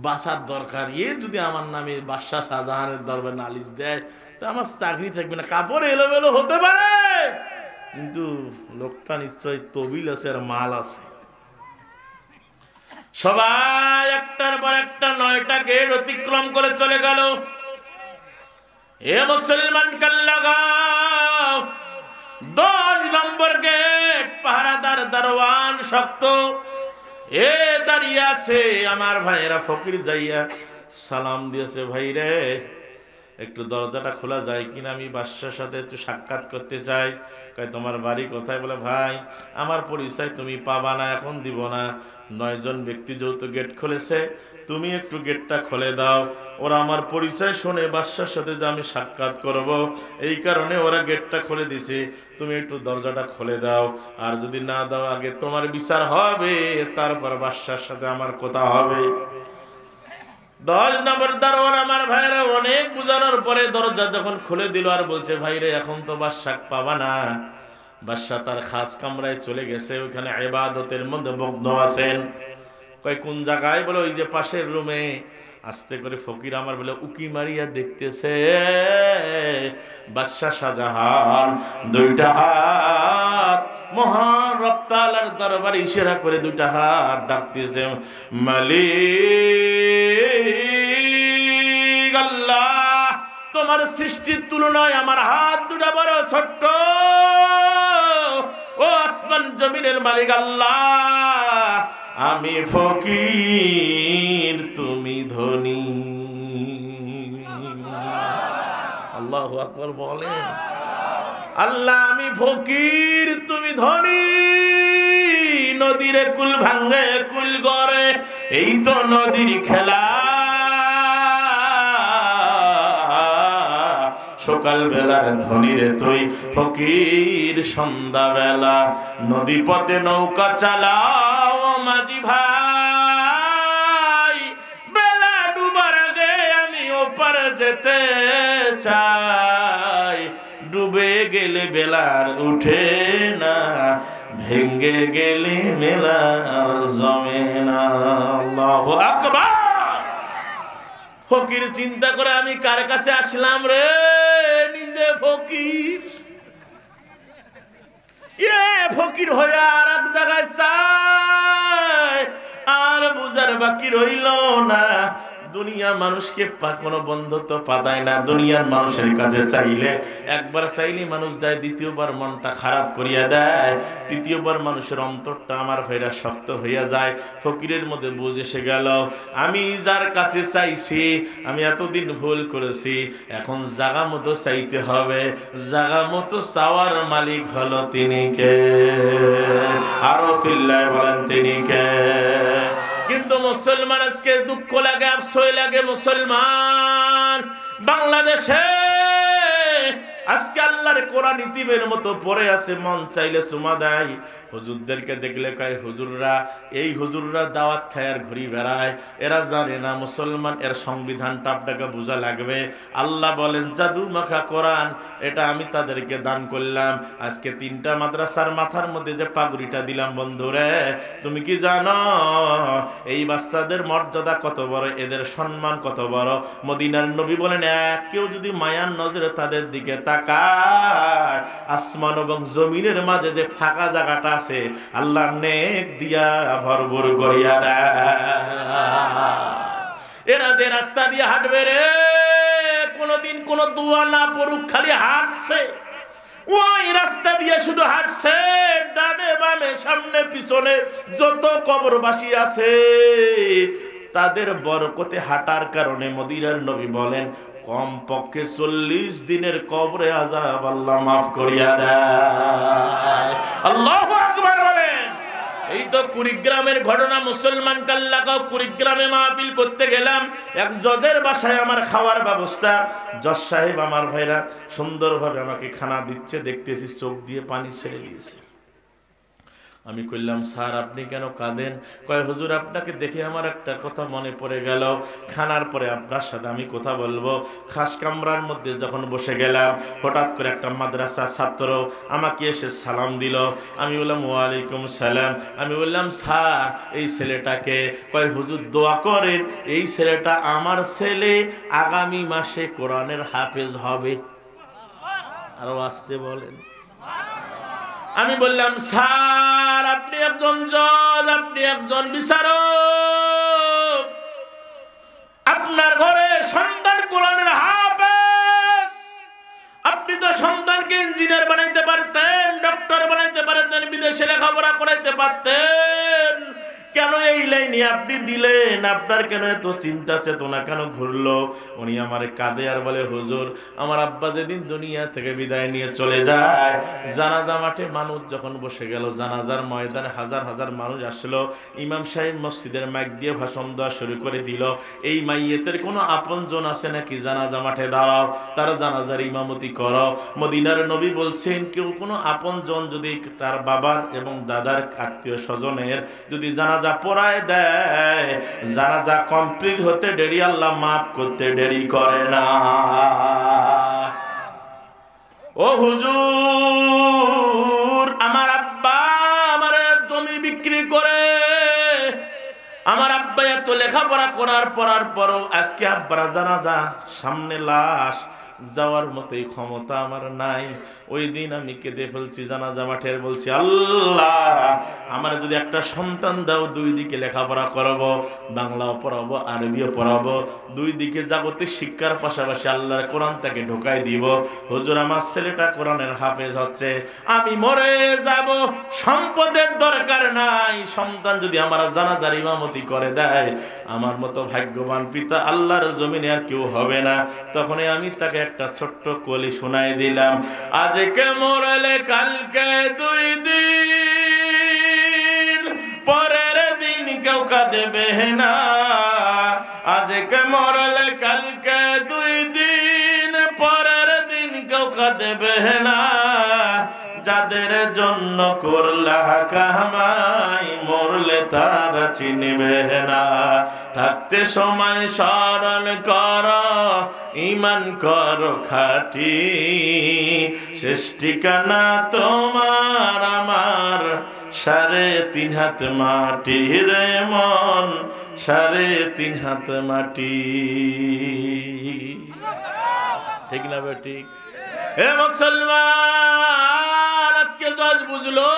বাঁচার দরকার, এ যদি আমার নামে বাদশাহ শাহজাহানের দরবারে নালিশ দেয় তো আমার চাকরি থাকবে না। কাপড় এলোমেলো হতে পারে, কিন্তু লোকটা নিশ্চয় তবিল আছে আর মাল আছে। সবাই একটার পর একটা 9টা গেট অতিক্রম করে চলে গেল। এ মুসলমান কাল্লাগাও, 10 নম্বর গেট পাহারাদার দারোয়ান শক্ত এ দাঁড়িয়ে আছে। আমার ভাইয়েরা ফকির যাইয়া সালাম দিয়েছে, ভাই রে একটু দরজাটা খোলা যায় কিনা, আমি বাদশার সাথে একটু সাক্ষাৎ করতে চাই। কয় তোমার বাড়ি কোথায়? বলে ভাই আমার পরিচয় তুমি পাবা না, এখন দিব না। 9 জন ব্যক্তি যেহেতু গেট খুলেছে, তুমি একটু গেটটা খুলে দাও। ওরা আমার পরিচয় শুনে বাদশার সাথে যে আমি সাক্ষাৎ করব, এই কারণে ওরা গেটটা খুলে দিছে, তুমি একটু দরজাটা খুলে দাও। আর যদি না দাও আগে তোমার বিচার হবে, তারপর বাদশার সাথে আমার কথা হবে। 10 নম্বর দারোয়ান আমার ভাইরা অনেক বুঝানোর পরে দরজা যখন খুলে দিল, আর বলছে ভাইরে এখন তো বাদশা পাবা না, বাদশা তার খাস কামরায় চলে গেছে, ওইখানে ইবাদতের মধ্যে মগ্ন আছেন। কয় কোন জায়গায়? বলে ওই যে পাশের রুমে। আস্তে করে ফকির আমার বলে উকি মারিয়া দেখতেছে বাদশা শাহজাহান 2টা হাত মহান রব তাআলার দরবারে ইশারা করে 2টা হাত ডাকতেছে, মালিক আল্লাহ, তোমার সৃষ্টির তুলনায় আমার হাত 2টা বড় ছোট্ট। ও আসমান জমিনের মালিক আল্লাহ, আমি ফকির তুমি ধনী। আল্লাহু আকবার বলেন। আল্লাহ আমি ফকির তুমি ধনী। নদীরে কুল ভাঙ্গে কুল গড়ে, এই তো নদীর খেলা। সকাল বেলার ধনী রে তুই ফকির, সন্ধ্যা বেলা নদী পথে নৌকা চালাও মাঝি ভাই। ওপারে যেতে চাই, ডুবে গেলে বেলার উঠে না, ভেঙ্গে গেলে মেলার জমে না। আল্লাহু আকবার। ফকির চিন্তা করে আমি কার কাছে আসলাম রে, নিজে ফকির, ফকির হয়ে আর এক জায়গায় চায়, আর বুঝার বাকি রইল না। দুনিয়া মানুষকে কোনো বন্ধুত্ব পাতায় না। দুনিয়ার মানুষের কাছে চাইলে একবার চাইলে মানুষ দেয়, দ্বিতীয়বার মনটা খারাপ করিয়া দেয়, তৃতীয়বার মানুষের অন্তরটা আমার ভাইরা শক্ত হইয়া যায়। ফকিরের মধ্যে বুঝ এসে গেল, আমি যার কাছে চাইছি আমি এতদিন ভুল করেছি, এখন জাগা মতো চাইতে হবে। জাগা মতো চাওয়ার মালিক হলো তিনি কে? আরো চিল্লায় বলেন তিনি কে? কিন্তু মুসলমান আজকে দুঃখ লাগে, আফসোস লাগে, মুসলমান বাংলাদেশে আজকে আল্লাহর কোরআন ইতিমের মতো পড়ে আছে, মন চাইলে চুমা দেয়। হুজুরদেরকে দেখলে কয় হুজুররা, এই হুজুররা দাওয়াত খায় আর ঘুরি বেড়ায়, এরা জানে না মুসলমান এর সংবিধানটা আপনাকে বোঝা লাগবে। আল্লাহ বলেন জাদু মাখা কোরআন, এটা আমি তাদেরকে দান করলাম। আজকে 3টা মাদ্রাসার মাথার মধ্যে যে পাগড়িটা দিলাম, বন্ধুরে তুমি কি জানো এই বাচ্চাদের মর্যাদা কত বড়, এদের সম্মান কত বড়? মদিনার নবী বলেন, কেউ যদি মায়ার নজরে তাদের দিকে তাকায়, আসমান এবং জমিনের মাঝে যে ফাঁকা জায়গাটা আছে আল্লাহ নেক দিয়া ভরপুর করিয়া দেয়। এরা যে রাস্তা দিয়ে হাঁটবে রে, কোনদিন কোন দোয়া না পড়ুক, খালি হাঁটছে, ওই রাস্তা দিয়ে শুধু হাঁটছে, ডানে বামে সামনে পিছনে যত কবরবাসী আছে তাদের বরকতে হাঁটার কারণে মদিনার নবী বলেন কম পক্ষে 40 দিনের কবরে আযাব আল্লাহ মাফ করিয়া দেয়। আল্লাহু আকবার বলেন। এই তো কুড়িগ্রামের ঘটনা। মুসলমান কাল্লাকাও কুড়িগ্রামে মাহফিল করতে গেলাম, এক জজের বাসায় আমার খাওয়ার ব্যবস্থা। জজ সাহেব আমার ভাইরা সুন্দরভাবে আমাকে খানা দিচ্ছে, দেখতেছি চোখ দিয়ে পানি ছেড়ে দিয়েছে। আমি কইলাম, স্যার আপনি কেন কাঁদেন? কয় হুজুর আপনাকে দেখে আমার একটা কথা মনে পড়ে গেল, খানার পরে আপনার সাথে আমি কথা বলবো। খাস কামরার মধ্যে যখন বসে গেলাম, হঠাৎ করে একটা মাদ্রাসার ছাত্র আমাকে এসে সালাম দিল। আমি বললাম ওয়ালাইকুম সালাম। আমি বললাম স্যার এই ছেলেটাকে? কয় হুজুর দোয়া করেন, এই ছেলেটা আমার ছেলে, আগামী মাসে কোরআনের হাফেজ হবে। আরো আসতে বলেন। আমি বললাম স্যার আপনি একজন জজ, আপনি একজন বিচারক, আপনার ঘরে সন্তান কোরআনের হাফেজ, আপনি তো সন্তানকে ইঞ্জিনিয়ার বানাইতে পারতেন, ডক্টর বানাইতে পারতেন, বিদেশে লেখাপড়া করাইতে পারতেন, কেন এই লাইনে আপনি দিলেন? আপনার কেন এত চিন্তা চেতনা কেন ঘুরলো? উনি আমার কাঁদে আর বলে হুজুর আমার আব্বা যেদিন দুনিয়া থেকে বিদায় নিয়ে চলে যায়, জানাজা মাঠে মানুষ যখন বসে গেল, জানাজার ময়দানে হাজার হাজার মানুষ আসলো, ইমাম সাহেব মসজিদের মাইক দিয়ে ভাষণ দেওয়া শুরু করে দিল, এই মাইয়েতের কোনো আপনজন আছে নাকি? জানাজা মাঠে দাঁড়াও, তারা জানাজার ইমামতি করো। মদিনার নবী বলছেন কেউ কোনো আপনজন যদি তার বাবার এবং দাদার আত্মীয় স্বজনের যদি জানাজা পড়ায় দেয়, জানাজা কমপ্লিট হতে দেরি, আল্লাহ মাফ করতে দেরি করে না। ও হুজুর আমার আব্বা আমার জমি বিক্রি করে, আমার আব্বা এত লেখাপড়া করার পরও আজকে আব্বারা জানাজা সামনে লাশ যাওয়ার মতোই ক্ষমতা আমার নাই। ওই দিন আমি কেঁদে ফেলছি জানাজা মাঠের, বলছি আল্লাহ আমার যদি একটা সন্তান দাও, 2 দিকে লেখাপড়া করাবো, বাংলাও পড়াবো আরবিও পড়াবো, 2 দিকে জাগতিক শিক্ষার পাশাপাশি আল্লাহর কোরআন তাকে ঢোকাই দিব। হুজুর আমার ছেলেটা কোরআনের হাফেজ হচ্ছে, আমি মরে যাব, সম্পদের দরকার নাই, সন্তান যদি আমার জানাজার ইমামতি করে দেয়, আমার মতো ভাগ্যবান পিতা আল্লাহর জমিনে আর কেউ হবে না। তখনই আমি তাকে একটা ছোট্ট কলি শোনাই দিলাম, আজকে মরলে কালকে 2 দিন, পরের দিন কেউ কাঁদবে না। আজকে মরলে কালকে 2 দিন, পরের দিন কেউ কাঁদবে না। যাদের জন্য করলা কামাই, মরলে তারা চিনবে না। থাকতে সময় স্মরণ কর ঈমান করো খাঁটি, শেষ ঠিকানা তোমার আমার 3.5 হাত মাটি রে মন, 3.5 হাত মাটি। ঠিক না বেটি? এ মুসলমান, আজকে জজ বুঝলো,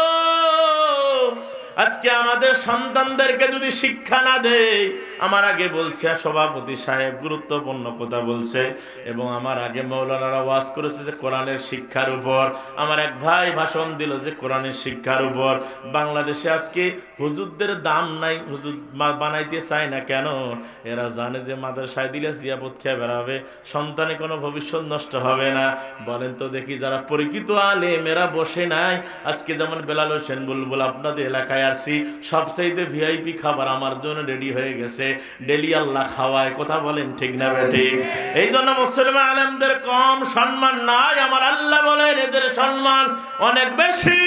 আজকে আমাদের সন্তানদেরকে যদি শিক্ষা না দেয়, আমার আগে বলছে সভাপতি সাহেব গুরুত্বপূর্ণ কথা বলছে, এবং আমার আগে মাওলানারা ওয়াজ করেছে যে কোরআনের শিক্ষার উপর। আমার এক ভাই ভাষণ দিল যে কোরআনের শিক্ষার উপর। বাংলাদেশে আজকে হুজুরদের দাম নাই, হুজুর বানাইতে চায় না কেন? এরা জানে যে মাদ্রাসায় দিলে জিয়াপত খেয়ে বেড়াবে, সন্তানে কোনো ভবিষ্যৎ নষ্ট হবে না। বলেন তো দেখি, যারা পরিচিত আলেম এরা বসে নাই। আজকে যেমন বেলাল হোসেন বুলবুল আপনাদের এলাকায় আসছি, সবচাইতে ভিআইপি খাবার আমার জন্য রেডি হয়ে গেছে, ডেলি আল্লাহ খাওয়ায়। কথা বলেন ঠিক না বেটি? এই জন্য মুসলমান আলেমদের কম সম্মান নাই। আমার আল্লাহ বলেন এদের সম্মান অনেক বেশি।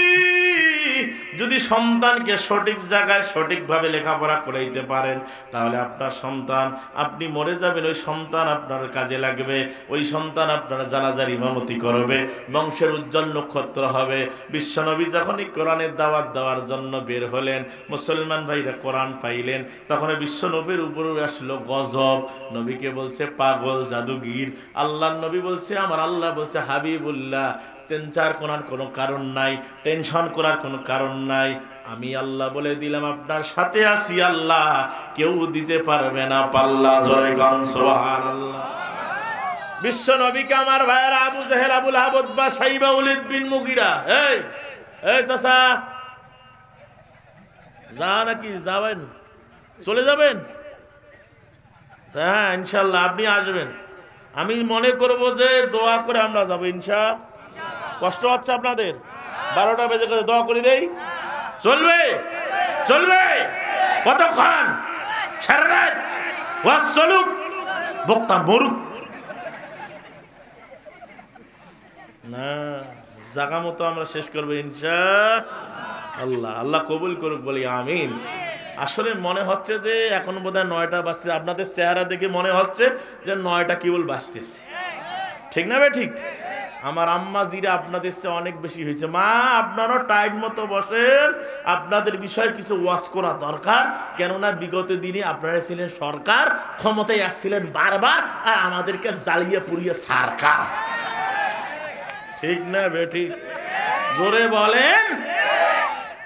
যদি সন্তানকে সঠিক জায়গায় সঠিকভাবে লেখাপড়া করাইতে পারেন, তাহলে আপনার সন্তান, আপনি মরে যাবেন, ওই সন্তান আপনার কাজে লাগবে, ওই সন্তান আপনার জানাজার ইমামতি করবে, বংশের উজ্জ্বল নক্ষত্র হবে। বিশ্বনবী যখনই কোরআনের দাওয়াত দেওয়ার জন্য বের হলেন, মুসলমান ভাইরা কোরআন পাইলেন, তখন বিশ্বনবীর উপরে আসলো গজব। নবীকে বলছে পাগল, জাদুগির। আল্লাহর নবী বলছে, আমার আল্লাহ বলছে হাবিবুল্লাহ, চিন্তার করার কোনো কারণ নাই, টেনশন করার কোনো কারণ নাই। আমি আল্লাহ বলে দিলাম আপনার সাথে আছি, আল্লাহ কেউ দিতে পারবে না পাল্লা। জোরে গান সুবহানাল্লাহ। বিশ্ব নবীকে আমার ভাইয়েরা আবু জাহেল, আবুল আহাব, উতবা, সাইবা, ওয়ালিদ বিন মুগিরা, এই চাচা যা নাকি যাবেন, চলে যাবেন? হ্যাঁ ইনশাল্লাহ আপনি আসবেন। আমি মনে করব যে দোয়া করে আমরা যাবো ইনশাআল্লাহ। কষ্ট হচ্ছে আপনাদের? 12টা বেজে গেছে, দোয়া করে দেই? চলবে? চলবে? কতক্ষণ? সারা রাত ওয়াজ চলুক, বক্তা মরুক না, জায়গা মতো আমরা শেষ করবো ইনশাআল্লাহ। আল্লাহ কবুল করুক, বলি আমিন। আসলে মনে হচ্ছে যে এখন বোধহয় 9টা বাজতে, আপনাদের চেহারা দেখে মনে হচ্ছে যে 9টা কেবল বাজতেছে। ঠিক না ভাই? ঠিক। আমার আম্মা জিরা আপনাদের চেয়ে অনেক বেশি হয়েছে। মা আপনারও টাইম মতো বসেন, আপনাদের বিষয়ে কিছু ওয়াজ করা দরকার। কেননা বিগত দিনে আপনারা ছিলেন সরকার, ক্ষমতায় আসছিলেন বারবার, আর আমাদেরকে জ্বালিয়ে পুড়িয়ে সরকার। ঠিক না বেটি? জোরে বলেন।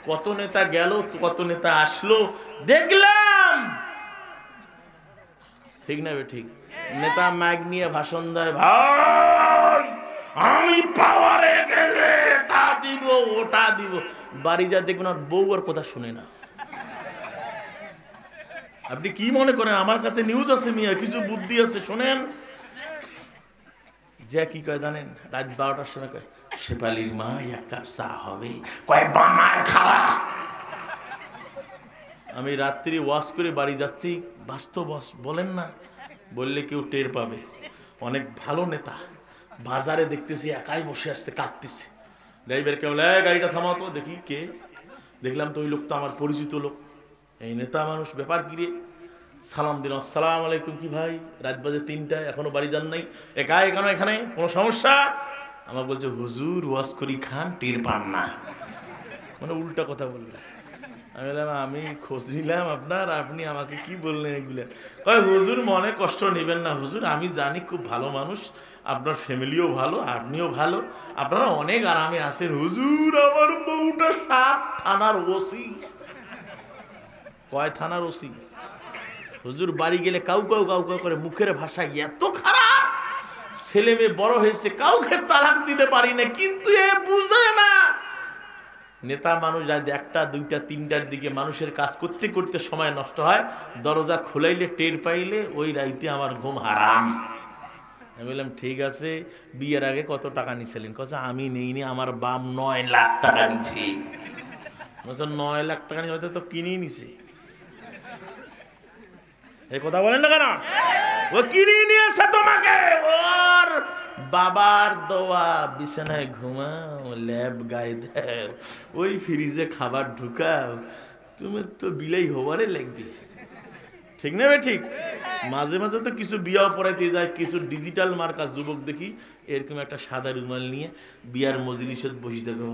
কত নেতা গেল, কত নেতা আসলো দেখলাম। ঠিক না বেটি? নেতা মাইক নিয়ে ভাষণ দেয়, ভাই আমি পাওয়ারে গেলে এটা দিব ওটা দিব। বাড়ি যা দেখবেন আর বউ আর কথা শুনে না। আপনি কি মনে করেন আমার কাছে নিউজ আছে মিয়া, কিছু বুদ্ধি আছে, শোনেন। যে কি কয় জানেন? রাত 12টার সময় কয়, শেফালির মা 1 কাপ চা হবে, কয় বানায় খাওয়া। আমি রাত্রি ওয়াশ করে বাড়ি যাচ্ছি, বাস্তব বলেন না, বললে কেউ টের পাবে। অনেক ভালো নেতা, বাজারে দেখতেছি একাই বসে আসতে কাঁদতেছে। ড্রাইভার কেমন, গাড়িটা থামাও তো দেখি কে। দেখলাম তো ওই লোক তো আমার পরিচিত লোক, এই নেতা মানুষ। ব্যাপার কি রে? সালাম দিলাম, আসসালামু আলাইকুম। কি ভাই, রাত বাজে 3টা, এখনো বাড়ি যান নাই? একাই কেন? এখানে কোনো সমস্যা? আমার বলছে হুজুর ওয়াজ করি খান, টের পান না। মানে উল্টা কথা বললেন। আমি বললাম আমি খোঁজ নিলাম আপনার, আপনি আমাকে কি বললেন এগুলো? কয় হুজুর মনে কষ্ট নেবেন না হুজুর, আমি জানি খুব ভালো মানুষ, আপনার ফ্যামিলিও ভালো, আপনিও ভালো, আপনারা অনেক আরামে আছেন। হুজুর আমার বউটা 7 থানার ওসি। কয় থানার ওসি? হুজুর বাড়ি গেলে কাউ কাউ কাউ কাউ করে, মুখের ভাষা এত খারাপ, ছেলে মেয়ে বড় হয়েছে, কাউকে তালাক দিতে পারি না, কিন্তু এ বুঝে না। নেতা মানুষ রাত 1টা 2টা 3টার দিকে মানুষের কাজ করতে করতে সময় নষ্ট হয়, দরজা খোলাইলে টের পাইলে ওই রাইতে আমার ঘুম হারাম। আমি বললাম ঠিক আছে, বিয়ের আগে কত টাকা নিছিলেন? কথা আমি নেইনি, আমার বাপ 9 লাখ টাকা নিছে। 9 লাখ টাকা নিয়ে হয়তো তো কিনেই নিছে। এই কথা বলেন না কেন? ও কিনে নিয়েছে তোমাকে, ওর বাবার দোয়া, বিছানায় ঘুমাও, ল্যাব গায়ে দাও, ওই ফ্রিজে খাবার ঢুকাও, তুমি তো বিলাই হবারে লাগবে। ঠিক না ভাই? ঠিক। মাঝে মাঝে তো কিছু বিয়াও পড়াইতে যায়, কিছু ডিজিটাল মার্কা যুবক দেখি এরকম একটা সাদা রুমাল নিয়ে বিয়ার মজলিসে বসে দেখো।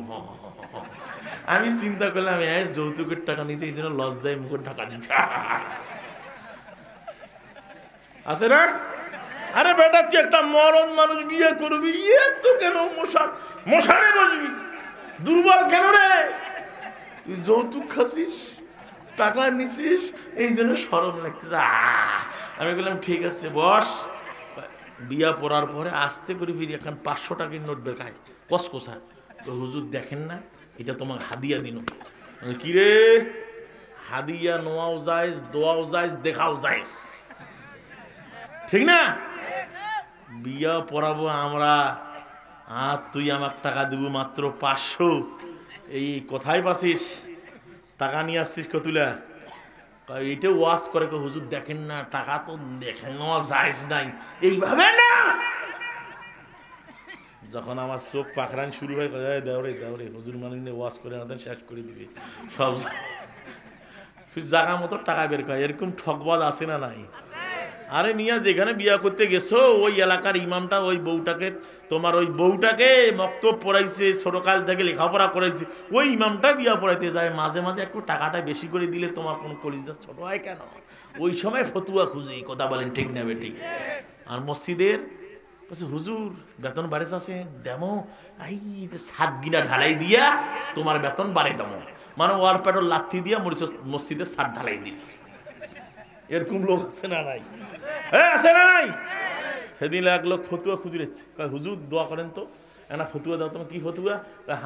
আমি চিন্তা করলাম যৌতুকের টাকা নিচে এই জন্য লজ্জায় মুখের ঢাকা দিচ্ছে আছে না? আরে বেটা তুই একটা মরণ মানুষ বিয়ে করবি, তো কেন মশানে বসবি? দুর্বল কেন রে? তুই যৌতুক খাসিস, টাকা নিছিস, এই জন্য শরম লাগতেছে। আমি বললাম ঠিক আছে বস। বিয়া পড়ার পরে আস্তে করে ফিরি এখন 500 টাকার নোট বেকায় কসকোসা। তো হুজুর দেখেন না, এটা তোমাকে হাদিয়া দিন। কিরে হাদিয়া নোয়াও যায়, দোয়াও যায়, দেখাও যায়, ঠিক না? বিয়া পড়াবো আমরা, আর তুই আমার টাকা দিব মাত্র 500। এই কোথায় পাচ্ছিস? টাকা নিয়ে আসছিস কতুলা? এইটা ওয়াজ করে হুজুর দেখেন না, টাকা তো দেখে নেওয়া যায় নাই, এইভাবে না। যখন আমার চোখ পাকড়ান শুরু হয়ে দেওরে দেওরে হুজুর মানে ওয়াজ করে আমাদের শেষ করে দিবে সব জায়গা মতো টাকা বের করে। এরকম ঠকবাজ আছে না নাই? আরে মিয়া যেখানে বিয়া করতে গেছো ওই এলাকার ইমামটা ওই বউটাকে, তোমার ওই বউটাকে মক্তব পড়াইছে, ছোটকাল থেকে লেখাপড়া করাইছে, ওই ইমামটা বিয়া পড়াইতে যায়। মাঝে মাঝে একটু টাকাটা বেশি করে দিলে তোমার কোন কলিজা ছোট হয় কেন? ওই সময় ফতুয়া খুঁজি, কথা বলেন ঠিক না বেঠিক? আর মসজিদের হুজুর বেতন বাড়ে আছে দেমো, এই 7 গিনা ঢালাই দিয়া তোমার বেতন বাড়ে দেবো, মানে ওয়ার পেট্রোল লাথি দিয়া মসজিদের 7 ঢালাই দিল। এরকম লোক আছে না নাই? আছে না নাই? সেদিন এক লোক ফতুয়া খুঁজিয়েছে, হুজুর দোয়া করেন তো, একটা ফতুয়া দাও। তোমার কি ফতুয়া?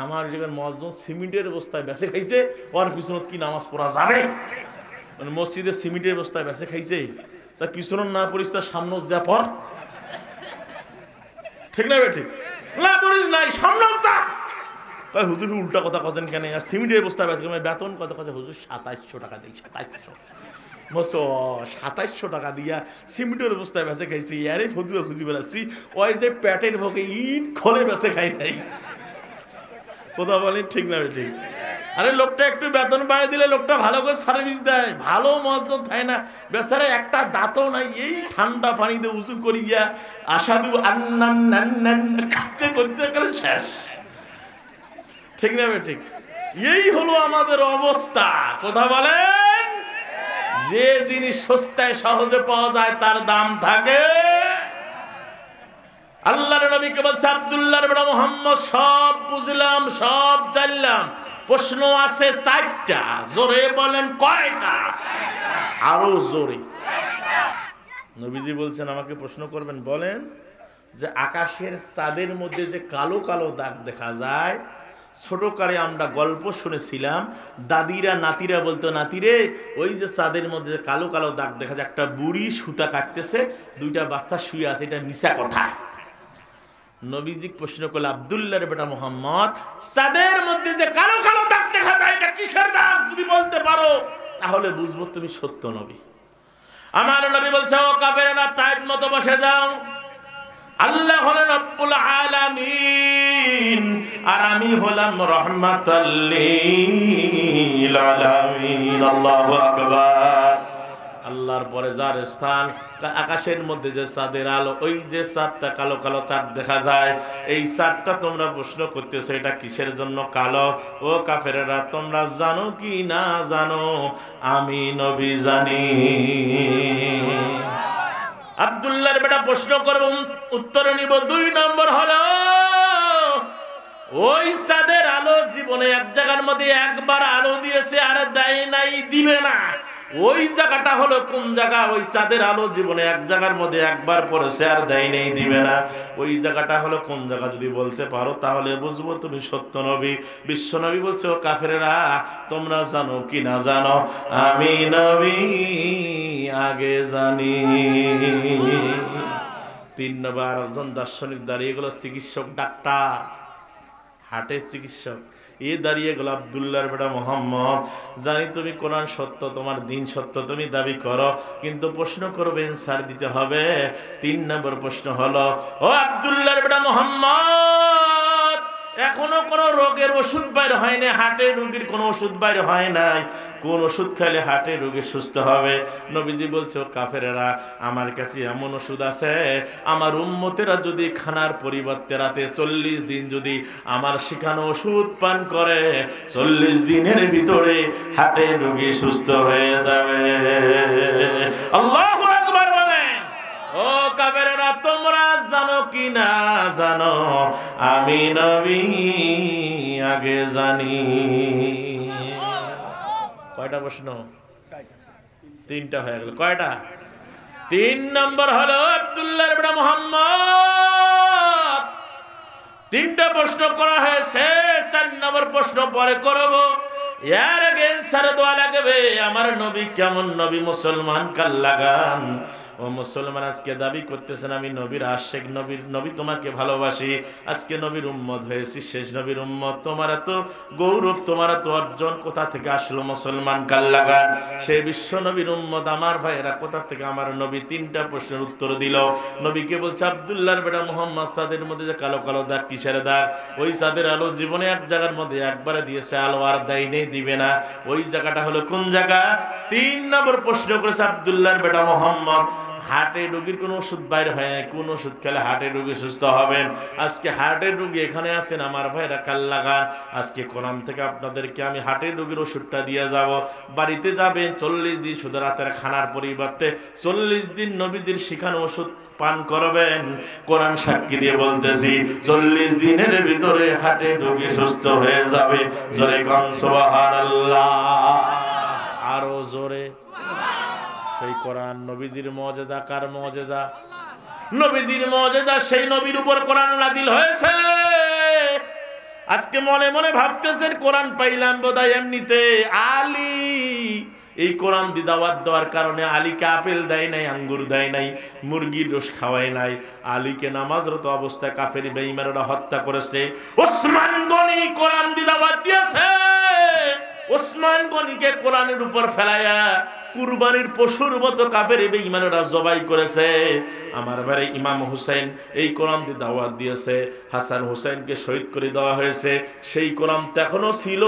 আমার জায়গায় মসজিদ সিমেন্টের বস্তায় বেঁচে খাইছে, ওর পিছনত কি নামাজ পড়া যাবে? মানে মসজিদের সিমেন্টের বস্তায় বেঁচে খাইছে, তার পিছনত না পড়িস, তার সামনে যা পর, ঠিক না বেঠিক? না পড়িস নাই, সামনে যা। হুজুর উল্টা কথা কথা কেন? সিমেন্টের বস্তায় বেঁচে বেতন কত কথা? হুজুর 2700 টাকা দিই। 2700 টাকা দিয়া সিমেন্টের অবস্থায় বেঁচে খাইছি। আরে ফতুয়া খুঁজি বেড়াচ্ছি, ওই যে পেটের ভোগে ইট খোলে বেঁচে খাই নাই। কথা বলেন ঠিক না ঠিক? আরে লোকটা একটু বেতন বাড়িয়ে দিলে লোকটা ভালো করে সার্ভিস দেয়, ভালো মজত হয় না। বেচারা একটা দাঁতও নাই, এই ঠান্ডা পানিতে উঁচু করি গিয়া আসাদু আন্নান কাঁদতে করতে গেলে শেষ, ঠিক না ঠিক? এই হলো আমাদের অবস্থা। কথা বলেন, যে জিনিস সস্তায় সহজে পাওয়া যায় তার দাম থাকে। আল্লাহর নবীকে বলছে আব্দুল্লাহর বড় মুহাম্মদ, সব বুঝলাম, সব জানলাম, প্রশ্ন আছে 4টা। জোরে বলেন কয়টা? আরো জোরে। নবীজি বলছেন আমাকে প্রশ্ন করবেন, বলেন যে আকাশের চাঁদের মধ্যে যে কালো কালো দাগ দেখা যায়, ছোটকালে আমরা গল্প শুনেছিলাম, দাদিরা নাতিরা বলতো, নাতিরে ওই যে চাঁদের মধ্যে কালো কালো দাগ দেখা যায়, একটা বুড়ি সুতা কাটতেছে, 2টা বাচ্চা শুয়ে আছে, এটা মিছা কথা। নবীজি প্রশ্ন করলে আব্দুল্লাহর বেটা মুহাম্মদ, চাঁদের মধ্যে যে কালো কালো দাগ দেখা যায় এটা কিসের দাগ? যদি বলতে পারো তাহলে বুঝবো তুমি সত্য নবী। আমার নবী বলছে, ও কাফেরেরা টাইট মতো বসে যাও, আল্লাহ হলেন রব্বুল আলামিন, আর আমি হলাম রাহমাতাল লিল আলামিন। আল্লাহু আকবার। আল্লাহর পরে যার স্থান, আকাশের মধ্যে যে চাঁদের আলো, ওই যে 4টা কালো কালো চাঁদ দেখা যায়, এই 4টা তোমরা প্রশ্ন করতেছো এটা কিসের জন্য কালো? ও কাফেরেরা, তোমরা জানো কি না জানো? আমি নবী জানি। আব্দুল্লাহর বেটা প্রশ্ন করব, উত্তর নিব। 2 নম্বর হলো, ওই চাঁদের আলো জীবনে এক জায়গার মধ্যে একবার আলো দিয়েছে, আর দেয় নাই, দিবে না। ওই জায়গাটা হলো কোন জায়গা? ওই চাঁদের আলো জীবনে এক জায়গার মধ্যে একবার পড়েছে, আর দেয় নেই, দিবে না। ওই জায়গাটা হলো কোন জায়গা? যদি বলতে পারো তাহলে বুঝবো তুমি সত্য নবী। বিশ্ব নবী বলছে, ও কাফেরেরা, তোমরা জানো কি না জানো? আমি নবী আগে জানি। 3 নম্বর একজন দার্শনিক দাঁড়িয়ে গেল, চিকিৎসক, ডাক্তার, হার্টের চিকিৎসক। এ দাঁড়িয়ে গেল, আব্দুল্লাহর বেটা মুহাম্মদ, জানি তুমি কোরআন সত্য, তোমার দিন সত্য, তুমি দাবি করো, কিন্তু প্রশ্ন করবে, অ্যানসার দিতে হবে। 3 নম্বর প্রশ্ন হলো, ও আব্দুল্লাহর বেটা মুহাম্মদ, এখনো কোনো রোগের ওষুধ বাইর হয় না, হার্টের রোগীর কোনো ওষুধ বাইর হয় নাই। কোন ওষুধ খাইলে হার্টের রোগী সুস্থ হবে? নবীজি বলছে, ও কাফেরেরা, আমার কাছে এমন ওষুধ আছে, আমার উম্মতেরা যদি খানার পরিবর্তে রাতে 40 দিন যদি আমার শিখানো ওষুধ পান করে, 40 দিনের ভিতরে হার্টের রোগী সুস্থ হয়ে যাবে। আল্লাহু আকবার বলেন। ও কাফেরেরা, তোমরা জানো কি না জানো, আমি নবী আগে জানি। কয়টা প্রশ্ন? 3টা হয়ে গেল। কয়টা? 3 নম্বর হলো আব্দুল্লাহর বেটা মুহাম্মদ। 3টা প্রশ্ন করা হয়েছে, 4 নম্বর প্রশ্ন পরে করব। এর আগে অ্যানসার দেওয়া লাগবে, আমার নবী কেমন নবী, মুসলমান কাল লাগান। ও মুসলমান, আজকে দাবি করতেছেন আমি নবীর আশিক, নবী তোমাকে ভালোবাসি, আজকে নবীর উম্মত হয়েছি, শেষ নবীর উম্মত। তোমার এত গৌরব, তোমার এত অর্জন কোথা থেকে আসলো মুসলমান কাল লাগান? সেই বিশ্ব নবীর উম্মত আমার ভাইয়েরা কোথা থেকে আমার নবী? 3টা প্রশ্নের উত্তর দিল। নবীকে বলছে, আব্দুল্লাহর বেটা মুহাম্মদ, চাঁদের মধ্যে যে কালো কালো দাগ, কিসের দাগ? ওই চাঁদের আলো জীবনে এক জায়গার মধ্যে একবারে দিয়েছে, আলো আর দেয়নি, দিবে না। ওই জায়গাটা হলো কোন জায়গা? 3 নম্বর প্রশ্ন করেছে আব্দুল্লাহর বেটা মুহাম্মদ। হার্টের রোগীর কোনো ওষুধ বাইর হয় না, কোন ওষুধ খেলে হার্টের রোগী সুস্থ হবেন? আজকে হার্টের রোগী এখানে আছেন আমার ভাইরা কাল লাগান। আজকে কোরআন থেকে আপনাদেরকে আমি হার্টের রোগীর ওষুধটা দিয়ে যাব। বাড়িতে যাবেন, 40 দিন শুধু রাতের খানার পরিবর্তে 40 দিন নবীজির শিখানো ওষুধ পান করবেন। কোরআন সাক্ষী দিয়ে বলতেছি, 40 দিনের ভিতরে হার্টের রোগী সুস্থ হয়ে যাবে। জোরে কোন সুবহানাল্লাহ, আরো জোরে। সেই কোরআন নবীজির মুজিজা। কার মুজিজা? নবীজির মুজিজা। সেই নবীর উপর কোরআন নাজিল হয়েছে। আজকে মনে মনে ভাবতেছেন কোরআন পাইলাম বোধহয় এমনিতে। আলী এই কোরআন দি দাওয়াত দেওয়ার কারণে আলীকে আপেল দেয় নাই, আঙ্গুর দেয় নাই, মুরগির রস খাওয়ায় নাই। আলীকে নামাজরত অবস্থায় কাফের বেঈমানরা হত্যা করেছে। ওসমান গনি কোরআন দি দাওয়াত দিয়েছে। ওসমান গনিকে কোরআনের উপর ফেলায়া কুরবানির পশুর মতো কাফের বেঈমানরা জবাই করেছে। আমার ভাই ইমাম হুসাইন এই কোরআন দিয়ে দাওয়াত দিয়েছে। হাসান হুসাইনকে শহীদ করে দেওয়া হয়েছে। সেই কোরআন এখনো ছিল,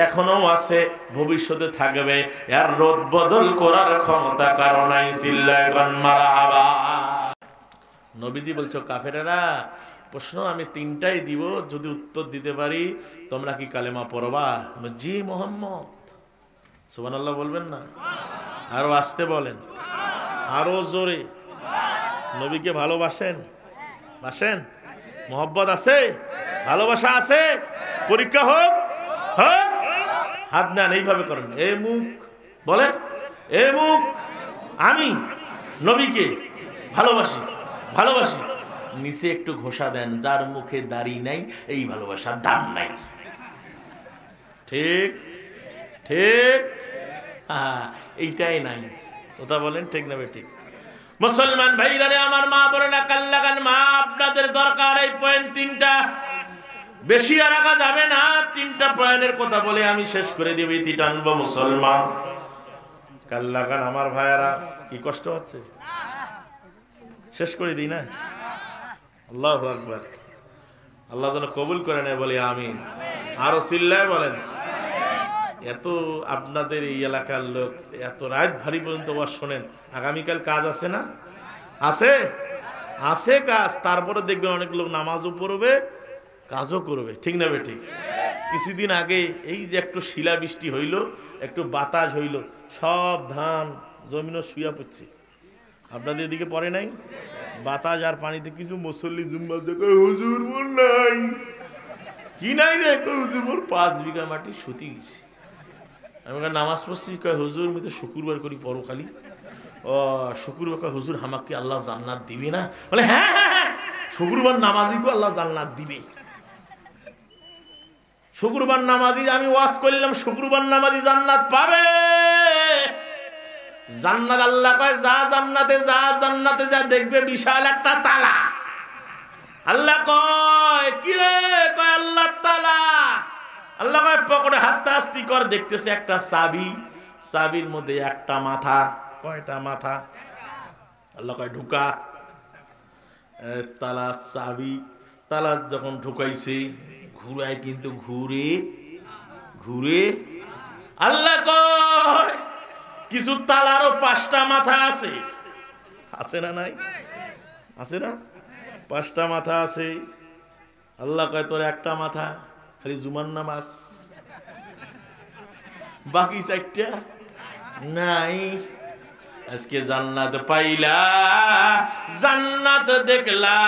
এখনো আছে, ভবিষ্যতে থাকবে। এর রদ বদল করার ক্ষমতা কারো নাই। চিল্লায় কোন মারহাবা। নবীজি বলছো, কাফেরেরা, প্রশ্ন আমি 3টাই দিব, যদি উত্তর দিতে পারি তোমরা কি কালেমা পড়বা? জি মুহাম্মদ। সুবহানাল্লাহ বলবেন না? আরো আসতে বলেন, আরো জোরে। নবীকে ভালোবাসেন? বাসেন? মোহব্বত আছে? ভালোবাসা আছে? পরীক্ষা হোক, হোক। হাত নেন, এইভাবে করেন। এ মুখ বলেন, এ মুখ আমি নবীকে ভালোবাসি, ভালোবাসি। নিচে একটু ঘোষা দেন, যার মুখে দাড়ি নাই এই ভালোবাসার দাম নাই। ঠিক ঠিক, এইটাই নাই। কথা বলেন ঠিক না ঠিক? মুসলমান ভাইরা রে, আমার মা বোনেরা কাল লাগান, মা আপনাদের দরকার এই পয়েন্ট 3টা, বেশি আর আগা যাবে না। 3টা পয়েন্টের কথা বলে আমি শেষ করে দেব, ইতি টানবো। মুসলমান কাল লাগান আমার ভাইয়ারা, কি কষ্ট হচ্ছে? শেষ করে দিই না? আল্লাহু আকবার। আল্লাহ যেন কবুল করে নেয়, বলি আমিন। আরো চিল্লায় বলেন। এত আপনাদের এই এলাকার লোক এত রাত ভারী পর্যন্ত ওয়াজ শোনেন, আগামীকাল কাজ আছে না? আছে, আছে কাজ। তারপরে দেখবেন অনেক লোক নামাজও পড়বে, কাজও করবে। ঠিক না বেঠিক? কিছুদিন আগে এই যে একটু শিলা বৃষ্টি হইল, একটু বাতাস হইল, সব ধান জমিনও শুয়া পড়ছে। আপনাদের এদিকে পড়ে নাই? বাতাস আর পানিতে কিছু মুসল্লি জুম্মা দেখো, হুজুর মোর নাই। কি নাই রে? হুজুর মোর 5 বিঘা মাটি শুতি গেছে। আমি নামাজ পড়ছি, কয় হুজুর আমি তো শুক্রবার করি, পড়ো খালি। ও শুক্রবার, কয় হুজুর আমাকে আল্লাহ জান্নাত দিবে না? বলে হ্যাঁ হ্যাঁ হ্যাঁ, শুক্রবার নামাজিকে আল্লাহ জান্নাত দিবে। শুক্রবার নামাজি আমি ওয়াজ করলাম, শুক্রবার নামাজি জান্নাত পাবে। জান্নাত আল্লাহ কয় যা জান্নাতে যা, জান্নাতে যা দেখবে বিশাল একটা তালা। আল্লাহ কয় কি রে? কয় আল্লাহ তালা। আল্লাহ কয় পকেটে হাসতে হাসতে কর, দেখতেছে একটা চাবি, চাবির মধ্যে একটা মাথা। কয়টা মাথা? আল্লাহ কয় ঢুকা। তালা চাবি, তালা যখন ঢুকাইছে ঘুরায় কিন্তু ঘুরে ঘুরে। আল্লাহ কয় কিছু তালারও 5টা মাথা আছে, আছে না নাই? আছে না? 5টা মাথা আছে। আল্লাহ কয় তোর একটা মাথা খালি জুমার নামাজ, বাকি 4টা নাই। আজকে জান্নাত পাইলা, জান্নাত দেখলা,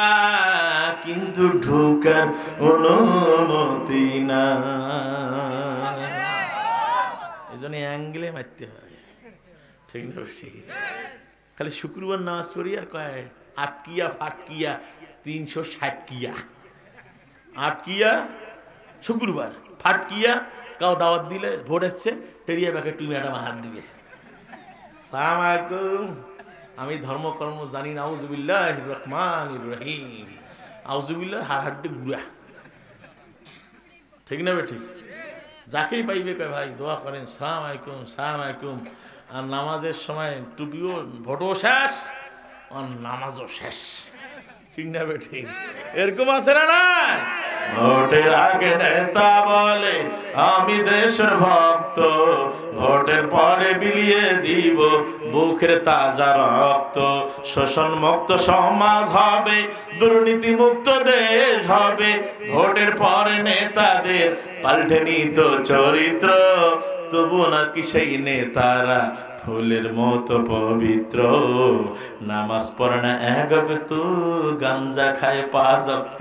কিন্তু ঢোকার অনুমতি না। এই জন্য অ্যাঙ্গেলে মারতে হয়, ঠিক না? খালি শুক্রবার নামাজ পড়ি আর কয় আটকিয়া ফাটকিয়া 360 কিয়া। আটকিয়া শুক্রবার, ফাটকিয়া কাউ দাওয়াত দিলে ভোট এসছে টেরিয়া ব্যাকে তুমি একটা হাত দিবে। সালাম আলাইকুম, আমি ধর্মকর্ম জানি না, আউযুবিল্লাহির রহমানির রহিম, আউযুবিল্লাহ হার হাড্ডি গুড়া, ঠিক না বেঠিক? যাকেই পাইবে কয় ভাই দোয়া করেন, সালাম আলাইকুম সালাম আলাইকুম। আর নামাজের সময় টুপিও ভোটও শেষ আর নামাজও শেষ, ঠিক না বেঠিক? এরকম আছে না নাই? ভোটের আগে নেতা বলে আমি দেশের ভক্ত, ভোটের পরে বিলিয়ে দিব বুকের তাজা রক্ত। শোষণ মুক্ত সমাজ হবে, দুর্নীতি মুক্ত দেশ হবে, ভোটের পরে নেতাদের পাল্টে নিত চরিত্র। তবু নাকি সেই নেতারা ফুলের মতো পবিত্র, নামাজ পড়ে না 1 ওয়াক্ত, গাঞ্জা খায় 5 ওয়াক্ত।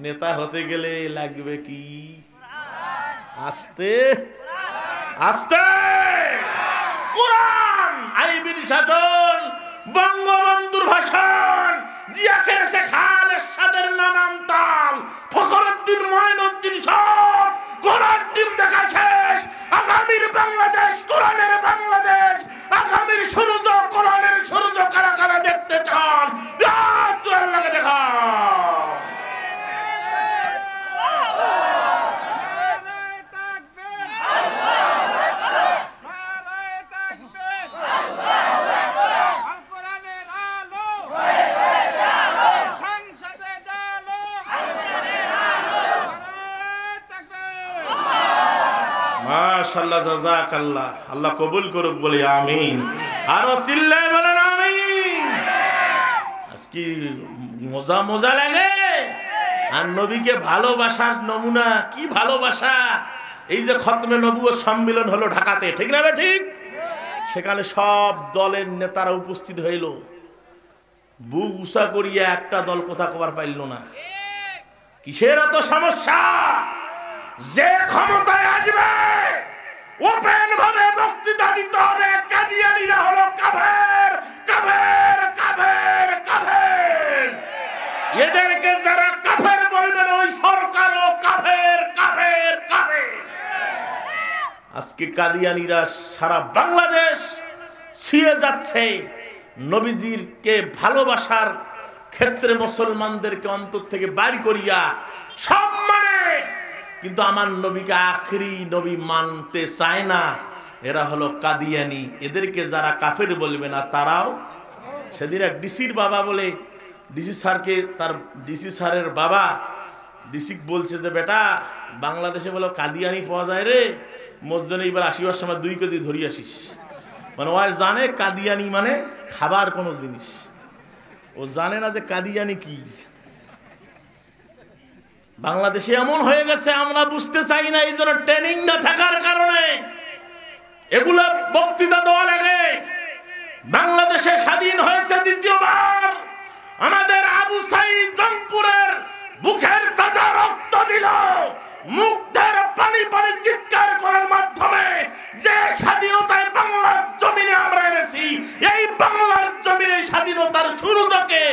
নেতা হতে গেলে লাগবে কি? আস্তে আস্তে কোরআন, আইবির শাসন, বঙ্গবন্ধুর ভাষণ, জিয়া খেরেছে খান এরশাদের নানান তাল, ফখরুদ্দিন মঈনুদ্দিন সব ঘোড়ার ডিম দেখা শেষ। আগামীর বাংলাদেশ কোরআনের বাংলাদেশ, আগামীর সূর্য কোরআনের সূর্য। কারা কারা দেখতে চান আল্লাহকে দেখা? মাশাআল্লাহ, জাযাকাল্লাহ, আল্লাহ কবুল করুক বলি আমিন। আরো চিল্লায় বলেন আমিন। আজকে মজা মজা লাগে। আর নবীকে ভালোবাসার নমুনা কি ভালোবাসা! এই যে খতমে নবুয়ত সম্মেলন হলো ঢাকাতে, ঠিক না বে ঠিক? সেখানে সব দলের নেতারা উপস্থিত হইল। বুক উঁচা করিয়া একটা দল কথা কবার পাইল না। কিসের এত সমস্যা? যে ক্ষমতায় আসবে ওপেন ভাবে বক্তৃতা দিতে হবে, কাদিয়ানীরা হলো কাফের কাফের কাফের কাফের। এদেরকে যারা কাফের বলবেন ওই সরকারও কাফের কাফের কাফের। আজকে কাদিয়ানীরা সারা বাংলাদেশ ছিঁড়ে যাচ্ছে। নবীজিকে ভালোবাসার ক্ষেত্রে মুসলমানদেরকে অন্তর থেকে বাইর করিয়া সব মানে, কিন্তু আমার নবীকে আখেরি নবী মানতে চায় না। এরা হলো কাদিয়ানী। এদেরকে যারা কাফের বলবে না তারাও। সেদিন এক ডিসির বাবা বলে, ডিসি স্যারকে, তার ডিসি স্যারের বাবা ডিসি বলছে যে বেটা বাংলাদেশে বলো কাদিয়ানি পাওয়া যায় রে, মসজিদে এবার আসিবার সময় 2 কেজি ধরি আসিস। মানে ও জানে কাদিয়ানি মানে খাবার কোনো জিনিস, ও জানে না যে কাদিয়ানি কি। বাংলাদেশে এমন হয়ে গেছে আমরা বুঝতে চাই না, এই জন্য ট্রেনিং না থাকার কারণে এগুলো বক্তৃতা দেওয়া লাগে। বাংলাদেশে স্বাধীন হয়েছে দ্বিতীয়বার। আমাদের আবু সাইদ রংপুরের বুকের তাজা রক্ত দিল, মুগ্ধের পানি পানি চিৎকার করার মাধ্যমে যে স্বাধীনতায় বাংলার জমিনে আমরা এনেছি, এই বাংলার জমিনে স্বাধীনতার সূর্যকে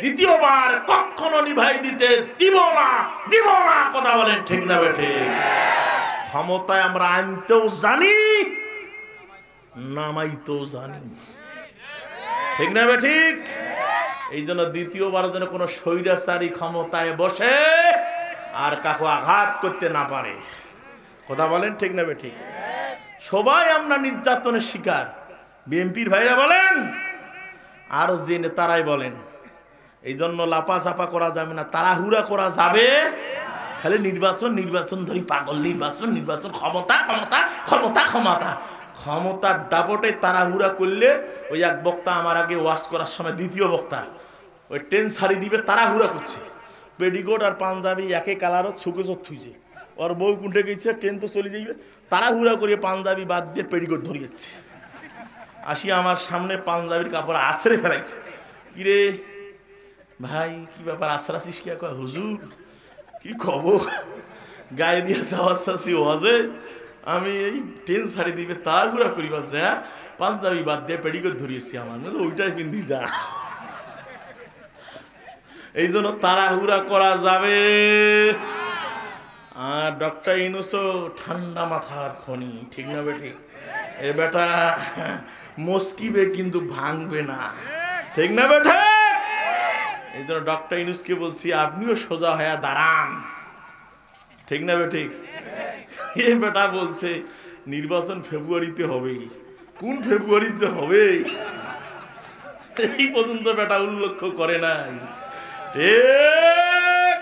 দ্বিতীয়বার কখনো নিভাই দিতে দিব না, দিব না। কথা বলেন ঠিক না বেঠে? ক্ষমতায় আমরা আনতেও জানি, নামাইতেও জানি, ঠিক না বেঠিক? এই জন্য দ্বিতীয়বার যেন কোনো স্বৈরাচারী ক্ষমতায় বসে আর কাকু আঘাত করতে না পারে। কথা বলেন ঠিক না বেঠিক? সবাই আমরা নির্যাতনের শিকার। বিএনপির ভাইরা বলেন আর যে নেতারাই বলেন, এই জন্য লাপা চাপা করা যাবে না, তাড়াহুড়া করা যাবে। খালি নির্বাচন নির্বাচন ধরি পাগল, নির্বাচন নির্বাচন, ক্ষমতা ক্ষমতা ক্ষমতা ক্ষমতা, ক্ষমতার দাপটে তাড়াহুড়া করলে ওই এক বক্তা আমার আগে ওয়াজ করার সময় দ্বিতীয় বক্তা ওই ট্রেন ছাড়ি দিবে, তাড়াহুড়া করছে, পেডিকোট আর পাঞ্জাবি একই কালারও ছুকে চোখ থুইছে, ওর বউ কুন্ঠে গেছে, ট্রেন তো চলে যাইবে, তাড়াহুড়া করে পাঞ্জাবি বাদ দিয়ে পেডিকোট ধরিয়েছে। আসি আমার সামনে পাঞ্জাবির কাপড় আশ্রে ফেলাইছে, কিরে ভাই কি ব্যাপার আশ্রাসিস কি? কয় হুজুর কি খবর, গায়ে দিয়ে চাওয়াশাসি ওয়াজে আমি এই ট্রেন ছাড়ি দিবে তাড়াহুড়া করিবার যা পাঞ্জাবি বাদ দিয়ে পেডিকোট ধরিয়েছি, আমার মনে ওইটাই পিন্দি যা। এই জন্য তাড়াহুড়া করা যাবে। আর ডক্টর ইউনূসও ঠান্ডা মাথার খনি, ঠিক না বেটি? এ বেটা মস্কিবে কিন্তু ভাঙবে না, ঠিক না বেটা? এই জন্য ডক্টর ইউনূসকে বলছি আপনিও সোজা হয়ে দাঁড়ান, ঠিক না বেটি? এ বেটা বলছে নির্বাচন ফেব্রুয়ারিতে হবে, কোন ফেব্রুয়ারিতে হবে এই পর্যন্ত বেটা উল্লেখ করে নাই। ঠিক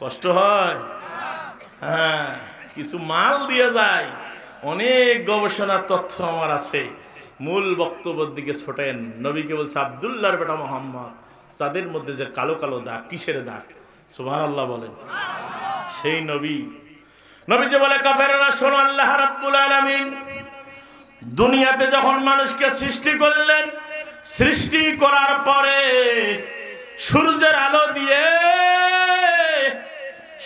কষ্ট হয়, হ্যাঁ কিছু মাল দিয়ে যায়, অনেক গবেষণার তথ্য আমার আছে। মূল বক্তব্যের দিকে ছোটেন। নবীকে বলছে আব্দুল্লাহর বেটা মোহাম্মদ, তাদের মধ্যে যে কালো কালো দাগ, কিসের দাগ? সুবহানাল্লাহ বলেন। সেই নবী, নবী যে বলে কাফেররা শোনো, আল্লাহ রাব্বুল আলামিন দুনিয়াতে যখন মানুষকে সৃষ্টি করলেন, সৃষ্টি করার পরে সূর্যের আলো দিয়ে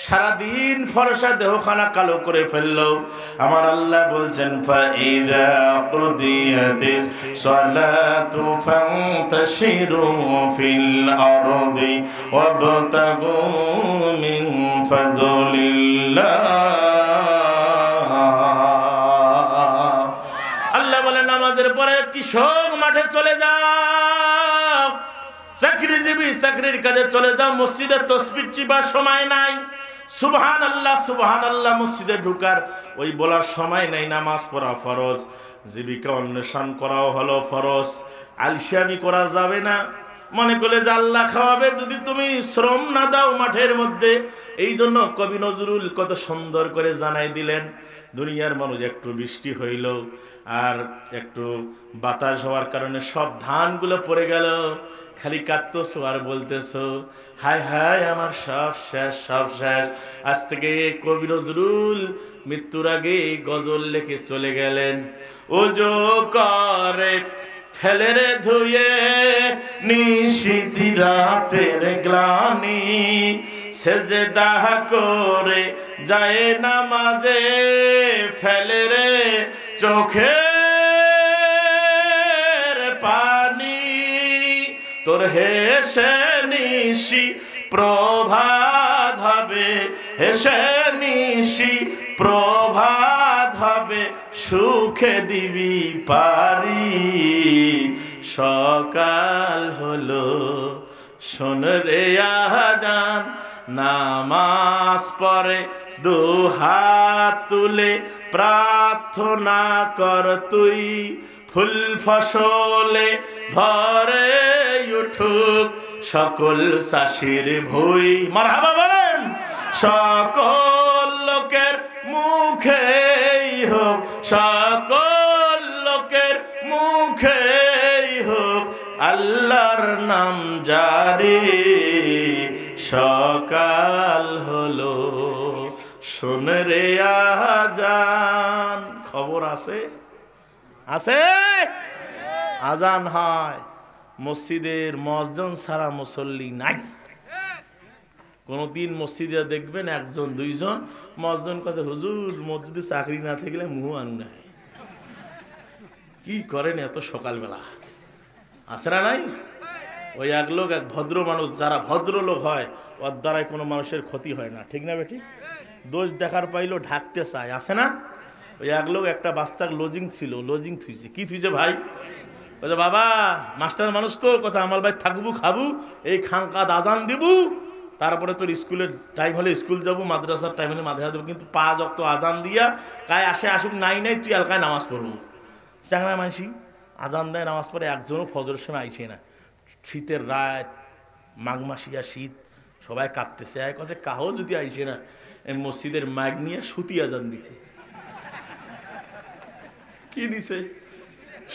সারাদিন ফরসা দেহখানা কালো করে ফেললো। আমার আল্লাহ বলছেন ফাইদা কুদিয়াতিস সালাতু ফান্তাশিরু ফিল আরদি ওয়াবতাগু মিন ফাদলিল্লাহ। আল্লাহ বলেন নামাজের পরে কৃষক মাঠে চলে যাও, চাকরিজীবী চাকরির কাজে চলে যাও, মসজিদে তাসবিহ চিবার সময় নাই, সুবহানাল্লাহ সুবহানাল্লাহ মসজিদে ঢুকার ওই বলার সময় নাই, নামাজ পড়া ফরজ, জীবিকা অন্বেষণ করাও হলো ফরজ, আলসিয়ামি করা যাবে না। মনে করলে যে আল্লাহ খাওয়াবে যদি তুমি শ্রম না দাও মাঠের মধ্যে। এই জন্য কবি নজরুল কত সুন্দর করে জানাই দিলেন, দুনিয়ার মানুষ একটু বৃষ্টি হইল আর একটু বাতাস হওয়ার কারণে সব ধানগুলো পড়ে গেল, খালি কাঁদতেছো আর বলতেছো হায় হায় আমার সব শেষ সব শেষ। আজ থেকে কবি নজরুল মৃত্যুর আগে গজল লিখে চলে গেলেন, ওজো করে ফেলে রে ধুয়ে নিশিতি রাতের গ্লানি, সেজদা করে যায় নামাজে ফেলে রে চোখের পানি, তোর হেসে নিশি প্রভাত হবে, হেসে নিশি প্রভাত হবে, সুখে দিবি পারি। সকাল হলো শোন রে আজান, নামাজ পড়ে দুহাত তুলে প্রার্থনা কর তুই, ফুল ফসলে ভরে উঠুক সকল চাষির ভুই। মারহাবা বলেন। সকল লোকের মুখেই হোক, সকল লোকের মুখেই হোক আল্লাহর নাম জারি। সকাল হলো শোন রে আজান। খবর আছে আছে, আজান হয়, মসজিদের মুয়াজ্জিন ছাড়া মুসল্লি নাই। কোনদিন মসজিদে দেখবেন একজন দুইজন মুয়াজ্জিন কাছে, হুজুর মসজিদে চাকরি না থাকলে মুহ আন নাই। কি করেন এত সকালবেলা? আছে না নাই? ওই এক লোক, এক ভদ্র মানুষ, যারা ভদ্রলোক হয় ওর দ্বারাই কোনো মানুষের ক্ষতি হয় না, ঠিক না বেটি? দোষ দেখার পাইলো ঢাকতে চায়, আছে না? ওই এক লোক একটা বাচ্চার লজিং ছিল, লজিং থুইছে। কি থুইছে ভাই? বলছে বাবা মাস্টার মানুষ তো, কথা আমার ভাই থাকবো খাবো, এই খানকাত আজান দিব, তারপরে তোর স্কুলের টাইম হলে স্কুল যাবো, মাদ্রাসার টাইম হলে মাদ্রাসা দেবো, কিন্তু 5 ওয়াক্ত আজান দিয়া কায় আসে আসুক নাই নাই তুই এলাকায় নামাজ পড়বো। চাংলা মানসি আজান দেয় নামাজ পড়ে, একজনও ফজরের সময় আইসে না, শীতের রাত, মাঘ মাসিয়া শীত, সবাই কাঁপতেছে। এক কথা কাহো যদি আইসে না, মসজিদের মাইক নিয়ে সুতি আজান দিছে। কি দিছে?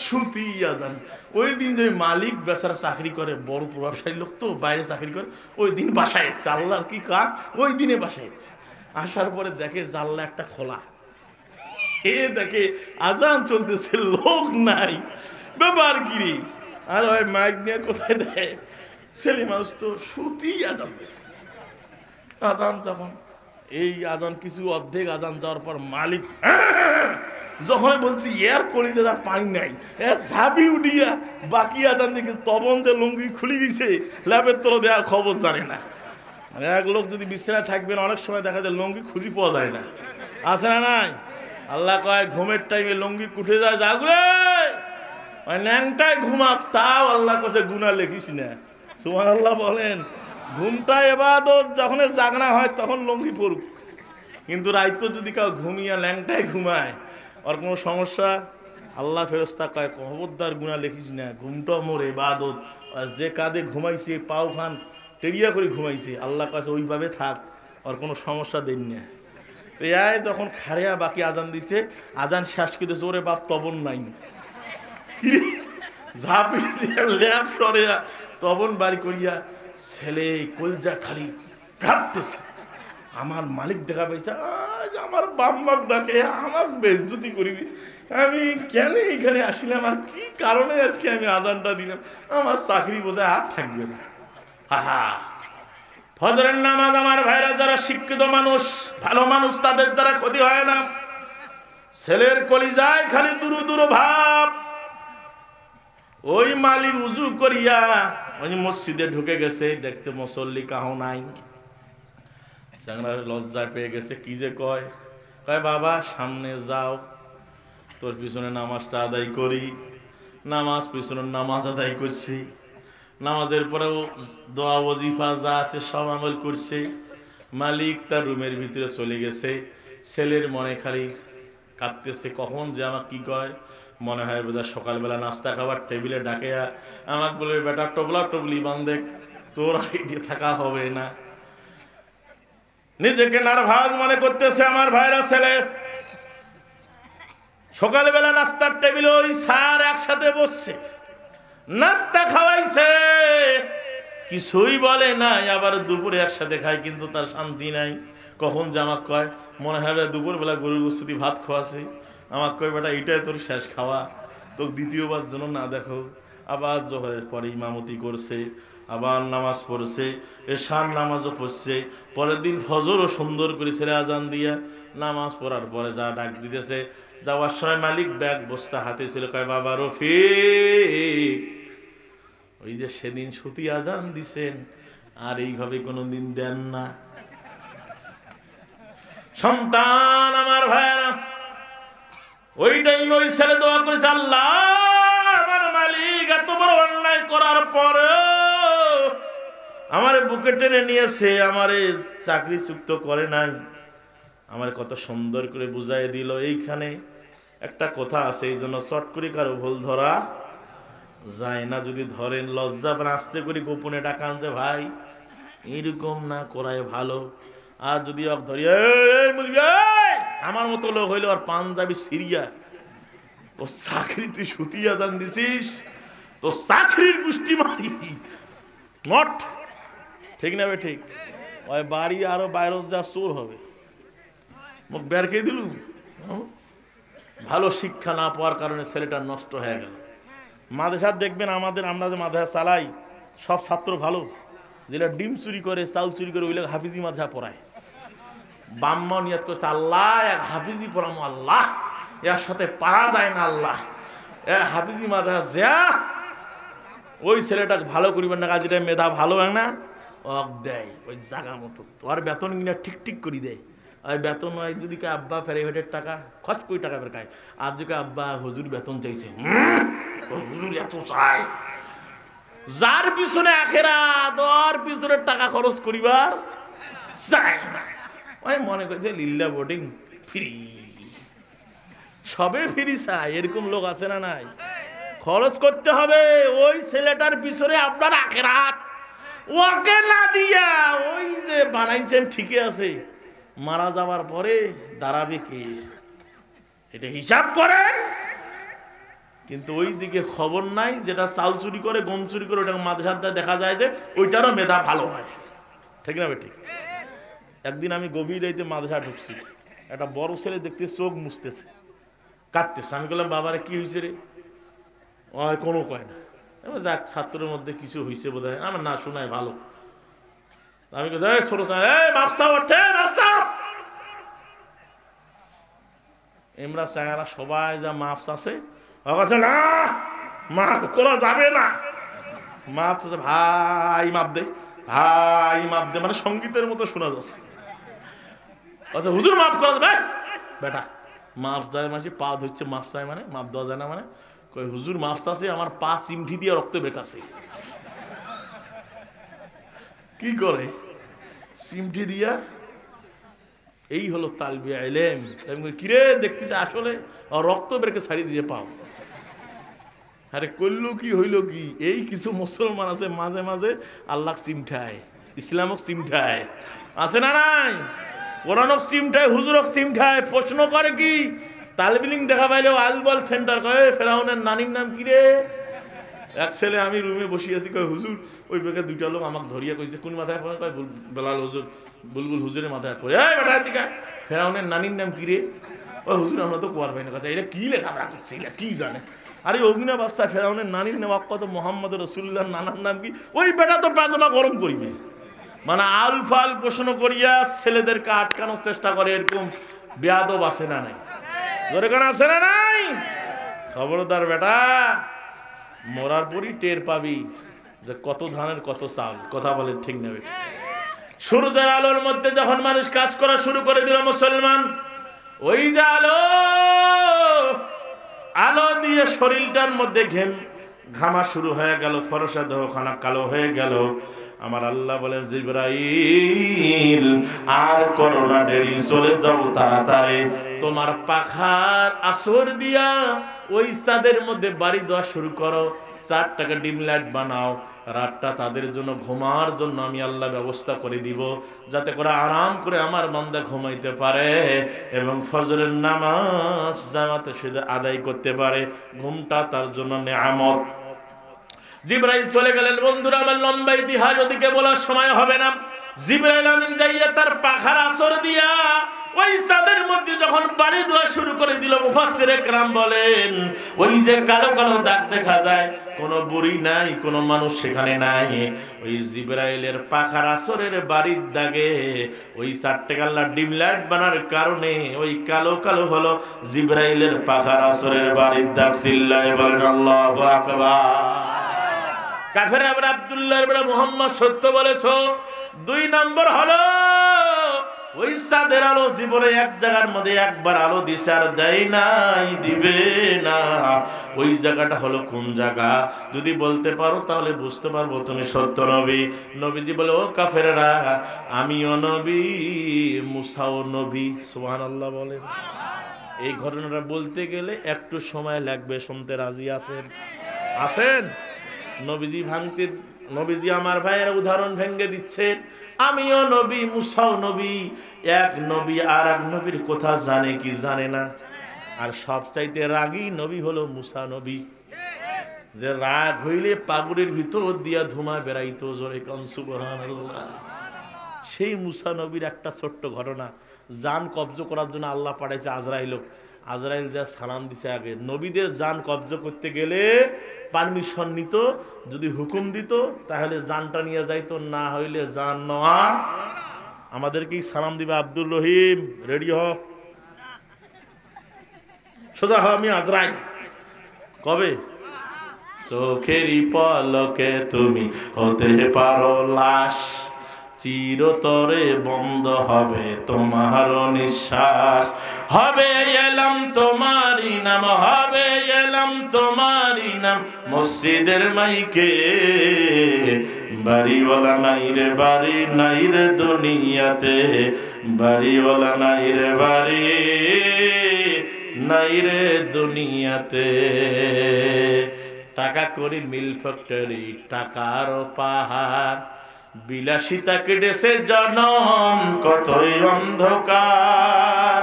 সুতি আজান। ওই দিন যে মালিক বেচারা চাকরি করে, বড় প্রভাবশালী লোক তো, বাইরে চাকরি করে, ওই দিন বাসায় এসছে। আল্লাহর কি কাজ, ওই দিনে বাসায় এসছে। আসার পরে দেখে জানলা একটা খোলা, দেখে আজান চলতেছে, লোক নাই, ব্যাপার গিরি। আর ওই মাইক নিয়ে কোথায় দেয়, ছেলে মানুষ তো সুতি আজান দেয়। আজান যখন এই আজান কিছু অর্ধেক আজান যাওয়ার পর মালিক যখন বলছি এর কলিজে তার পানি নাই, ঝাঁপি উঠিয়া বাকি আজান দেখে তখন যে লুঙ্গি খুলে গেছে, ল্যাপের তলে দেওয়ার খবর জানে না। এক লোক যদি বিছানায় থাকবেন, অনেক সময় দেখা যায় লুঙ্গি খুঁজি পাওয়া যায় না, আছে না নাই? আল্লাহ কয় ঘুমের টাইমে লুঙ্গি কুঠে যায়, জাগরে ওই ন্যাংটায় ঘুমাক, তাও আল্লাহ কাছে গুনাহ লেখিস না। সুবহানাল্লাহ বলেন। ঘুমটা ইবাদত, যখন জাগনা হয় তখন লুঙ্গি পড়ুক, কিন্তু রাইতো যদি কেউ ঘুমিয়া ল্যাংটায় ঘুমায়, আর কোনো সমস্যা, আল্লাহ ফেরেশতা কয় খবরদার গুনাহ লেখিস না, ঘুমটা মোর ইবাদত। আর যে কাঁধে ঘুমাইছে, পাও খান টেরিয়া করে ঘুমাইছে, আল্লাহ কাছে ওইভাবে থাক, আর কোনো সমস্যা দেন না। তো এই যখন খারিয়া বাকি আজান দিছে, আজান শেষ করে জোরে বাপ তবন নাই, ঝাঁপিয়েছে ল্যাপ সরিয়া তবন বাড়ি করিয়া, ছেলে কলজা খালি কাঁপতেছে। আমার মালিক দেখা পাইছে, আজ আমার বাম্মাক ডাকে আমার বেজ্জতি করিবি, আমি কেন এখানে আসলাম, আর কি কারণে আজকে আমি আজানটা দিলাম, আমার চাকরি বোঝায় হাত থাকবে না। হাহা, ফজরের নামাজ আমার ভাইরা যারা শিক্ষিত মানুষ, ভালো মানুষ, তাদের দ্বারা ক্ষতি হয় না। ছেলের কলিজায় খালি দুরু দুরু ভাব। ওই মালিক উজু করিয়া ওই মসজিদে ঢুকে গেছে, দেখতে মুসল্লি কাহো নাই, লজ্জায় পেয়ে গেছে। কি যে কয়, বাবা সামনে যাও, তোর পিছনে নামাজটা আদায় করি। নামাজ পিছনে নামাজ আদায় করছি, নামাজের পরেও দোয়া ওজিফা যা আছে সব আমল করছে। মালিক তার রুমের ভিতরে চলে গেছে। ছেলের মনে খালি কাঁদতেছে, কখন যে আমাকে কি কয়, মনে হয় বোধহয় সকালবেলা নাস্তা খাবার টেবিলে ডাকে আমাকে বলবে, বেটা টবলা টবলি বান্ধে, তোর আইডিয়া থাকা হবে না। নিজেকে নার্ভাস মনে করতেছে আমার ভাইরা। ছেলে সকালবেলা নাস্তার টেবিলে ওই স্যার একসাথে বসছে, নাস্তা খাওয়াইছে, কিছুই বলে নাই। আবার দুপুরে একসাথে খায়, কিন্তু তার শান্তি নাই। কখন যে আমাকে কয়, মনে হয় দুপুরবেলা গরুর বস্তুতি ভাত খাওয়াছে, আমাকে কয় বেটা এটাই তোর শেষ খাওয়া, তোর দ্বিতীয়বার যেন না দেখো। আবার জোহরের পরে ইমামতি করছে, আবার নামাজ পড়ছে, এশার নামাজও পড়ছে। পরের দিন ফজরও সুন্দর করে ছেড়ে আজান দিয়া নামাজ পড়ার পরে যা ডাক দিতেছে, যাওয়ার সময় মালিক ব্যাগ বস্তা হাতে ছিল, কয় বাবা রফিক, ওই যে সেদিন সুতি আজান দিছেন, আর এইভাবে কোনোদিন দেন না। সন্তান আমার ভাইরা, ওই টাইমে ওই ছেলে দোয়া করেছে, আল্লাহ আমার মালিক এত বড় অন্যায় করার পরে আমার বুকে টেনে নিয়েছে, আমারে চাকরি চুক্ত করে নাই, আমার কত সুন্দর করে বুঝাই দিল। এইখানে একটা কথা আছে, এই জন্য চট করে কারো ভুল ধরা যায় না। যদি ধরেন লজ্জা পান, আস্তে করে গোপনে ডাকান যে ভাই এইরকম না করাই ভালো। আর যদি ধরি আমার মতো লোক হইলো, আর পাঞ্জাবি সিরিয়া, তোর চাকরি তুই সুতি আজান দিছিস, তোর চাকরির গোষ্ঠী মারি নট, ঠিক না? ঠিক, ওই বাড়ি আরো বাইরে যা চোর হবে, মুখ বের খেয়ে দিলু। ভালো শিক্ষা না পাওয়ার কারণে ছেলেটা নষ্ট হয়ে গেল। মাদ্রাসা দেখবেন, আমরা যে মাদ্রাসা চালাই, সব ছাত্র ভালো, যেটা ডিম চুরি করে, চাউল চুরি করে, ওইগুলো হাফিজি মাদ্রাসা পড়ায়। বাম্মা নিয়াত করছে, আল্লাহ এক হাফিজি পড়ামো, আল্লাহ এর সাথে পারা যায় না, আল্লাহ হাফিজি মাদ্রাসা যা। ওই ছেলেটাকে ভালো করিবেন না, কাজটা মেধা ভালো না, অক দেয় ওই জায়গা মতো, তোর বেতন কিনা ঠিক ঠিক করে দেয়। ওই বেতন হয় যদি কে আব্বা প্রাইভেটের টাকা খরচ করে টাকা বের খায়, আর যদি আব্বা হুজুর বেতন চাইছে, হুজুর এত চাই, যার পিছনে আখেরাত ওর পিছনে টাকা খরচ করিবার চাই না। ওই মনে করছে লিল্লা বোর্ডিং ফ্রি, সবে ফ্রি চাই, এরকম লোক আছে না নাই? খরচ করতে হবে ওই ছেলেটার পিছনে আপনার আখিরাত। ওকে না দিয়া ওই যে বানাইছেন ঠিকই আছে, মারা যাওয়ার পরে দাঁড়াবে কে, এটা হিসাব করেন। কিন্তু ওই দিকে খবর নাই, যেটা চাল চুরি করে গম চুরি করে ওটার মাদ্রাসাতে দেখা যায় যে ওইটারও মেধা ভালো হয়, ঠিক না ঠিক? একদিন আমি গভীর রাইতে মাদ্রাসা ঢুকছি, একটা বড় ছেলে দেখতে চোখ মুছতেছে, কাঁদতেছে। আমি বললাম বাবারে কি হয়েছে রে? কোনো কয় না। দেখ ছাত্রের মধ্যে কিছু হয়েছে বোধ হয়। আমার না শোনায় ভালো। আমি ছোট এমরা চাঙারা সবাই যা মাপস আছে না, মাপ করা যাবে না। মাপ ভাই মাপ দে, ভাই মাপ দে, মানে সঙ্গীতের মতো শোনা যাচ্ছে। আচ্ছা হুজুর মাফ করা যাবে বেটা, মাফ দেয় মাসে পা ধরছে, মাফ চায় মানে মাফ দেওয়া যায় না মানে? কই হুজুর মাফ চাচ্ছে, আমার পা চিমটি দিয়ে রক্ত বেকাছে। কি করে চিমটি দিয়া? এই হলো তালবিয়া ইলম। কিরে দেখতেছে আসলে রক্ত বেরকে ছাড়িয়ে দিয়ে পাও। আরে করলো কি হইল কি? এই কিছু মুসলমান আছে মাঝে মাঝে আল্লাহ চিমঠায়, ইসলামক চিমঠায়, আছে না নাই? কোরআনক চিমঠায়, হুজুরক চিমঠায়। প্রশ্ন করে কি তালবিলিং দেখা পাইলেও আলবল সেন্টার কয়ে ফেরাউনের নানির নাম কি রে? এক ছেলে, আমি রুমে বসে আছি, কয় হুজুর ওই বেগে দুইটা লোক আমাকে ধরিয়া কইছে কোন মাথায় পড়ে? কয় বেলাল হুজুর, বুলবুল হুজুরের মাথায় পড়ে। এই বেটা দিকা ফেরাউনের নানির নাম কি রে? ও হুজুর আমরা তো কোয়ার পাই না কথা, এটা কি লেখাপড়া করছে, এটা কি জানে? আরে অগ্নি বাচ্চা ফেরাউনের নানির নাম কত মোহাম্মদ রসুল্লাহ নানার নাম কি? ওই বেটা তো পাজামা গরম করিবে। মানে আল ফাল প্রশ্ন করিয়া ছেলেদেরকে আটকানোর চেষ্টা করে, এরকম বেয়াদব আছে না নাই? ধরে কেন আছে না নাই? খবরদার বেটা, মরার পরই টের পাবি যে কত ধানের কত চাল। কথা বলে ঠিক না বেটা? সূর্যের আলোর মধ্যে যখন মানুষ কাজ করা শুরু করে দিল মুসলমান, ওই যে আলো, আলো দিয়ে শরীরটার মধ্যে ঘামা শুরু হয়ে গেল, ফরসা দেহখানা কালো হয়ে গেল। আমার আল্লাহ বলেন জিবরাইল আর করোনা দেরি, চলে যাও তাড়াতাড়ি, তোমার পাখার আসর দিয়া ওই চাঁদের মধ্যে বাড়ি দেওয়া শুরু করো, 4টাকে ডিম লাইট বানাও, রাতটা তাদের জন্য ঘুমার জন্য আমি আল্লাহ ব্যবস্থা করে দিব, যাতে করে আরাম করে আমার বান্দা ঘুমাইতে পারে এবং ফজরের নামাজ জামাতে সাথে আদায় করতে পারে। ঘুমটা তার জন্য নেয়ামত। জিবরাইল চলে গেলেন। বন্ধুরা আমার লম্বা ইতিহাস ওদিকে বলার সময় হবে না। জিবরাইল আমিন যাইয়া তার পাখার আসর দিয়া ওই চাঁদের মধ্যে যখন বাড়ি দেওয়া শুরু করে দিল, মুফাসসিরে কেরাম বলেন ওই যে কালো কালো দাগ দেখা যায়, কোনো বুড়ি নাই, কোনো মানুষ সেখানে নাই। ওই জিবরাইলের পাখার আসরের বাড়ির দাগে ওই 4টে আল্লাহ ডিম লাইট বানার কারণে ওই কালো কালো হলো জিবরাইলের পাখার আসরের বাড়ির দাগ। চিল্লায়ে বলেন আল্লাহু আকবার। কাফের আবার আব্দুল্লাহ ইবনে মুহাম্মদ সত্য বলেছো। 2 নম্বর হলো ওই চাঁদের আলো জীবনে এক জায়গার মধ্যে একবার আলো দিছে আর দেয় নাই, দিবে না। ওই জায়গাটা হলো কোন জায়গা? যদি বলতে পারো তাহলে বুঝতে পারবো তুমি সত্য নবী। নবীজি বলে, ও কাফেররা, আমিও নবী, মুসাও নবী। সুবহানাল্লাহ বলেন। এই ঘটনাটা বলতে গেলে একটু সময় লাগবে, শুনতে রাজি আছেন? আছেন? নবীজি ভাঙতে, নবীজি আমার ভাইয়ের উদাহরণ ভেঙে দিচ্ছেন। আমিও নবী, মুসাও নবী। এক নবী আর এক নবীর কথা জানে কি জানে না? আর সবচাইতে রাগী নবী হলো মুসা নবী, যে রাগ হইলে পাগুড়ের ভিতর দিয়া ধুমা বেড়াইতো। জোরে কোন সুবহানাল্লাহ। সেই মুসা নবীর একটা ছোট্ট ঘটনা। জান কবজ করার জন্য আল্লাহ পাঠাইছে আজরাইল। আজরাইল যা সালাম দিছে আগে, নবীদের জান কবজ করতে গেলে পারমিশন নিত, যদি হুকুম দিত তাহলে জানটা নিয়ে যাইতো, না হইলে জান নেওয়া। আমাদেরকেই সালাম দিবে, আব্দুল রহিম রেডি হ, সোজা হ, আমি আজরাইল। কবে? চোখেরই পলকে তুমি হতে পারো লাশ, চিরতরে বন্ধ হবে তোমার নিঃশ্বাস। হবে এলাম তোমারই নাম, হবে এলাম তোমারই নাম মসজিদের মাইকে। বাড়িওয়ালা নাই রে বাড়ি, নাই রে দুনিয়াতে, বাড়িওয়ালা নাই রে বাড়ি, নাই রে দুনিয়াতে। টাকা করি মিল ফ্যাক্টরি, টাকার পাহাড়, বিলাসিতা কেটেছে জনম কতই অন্ধকার।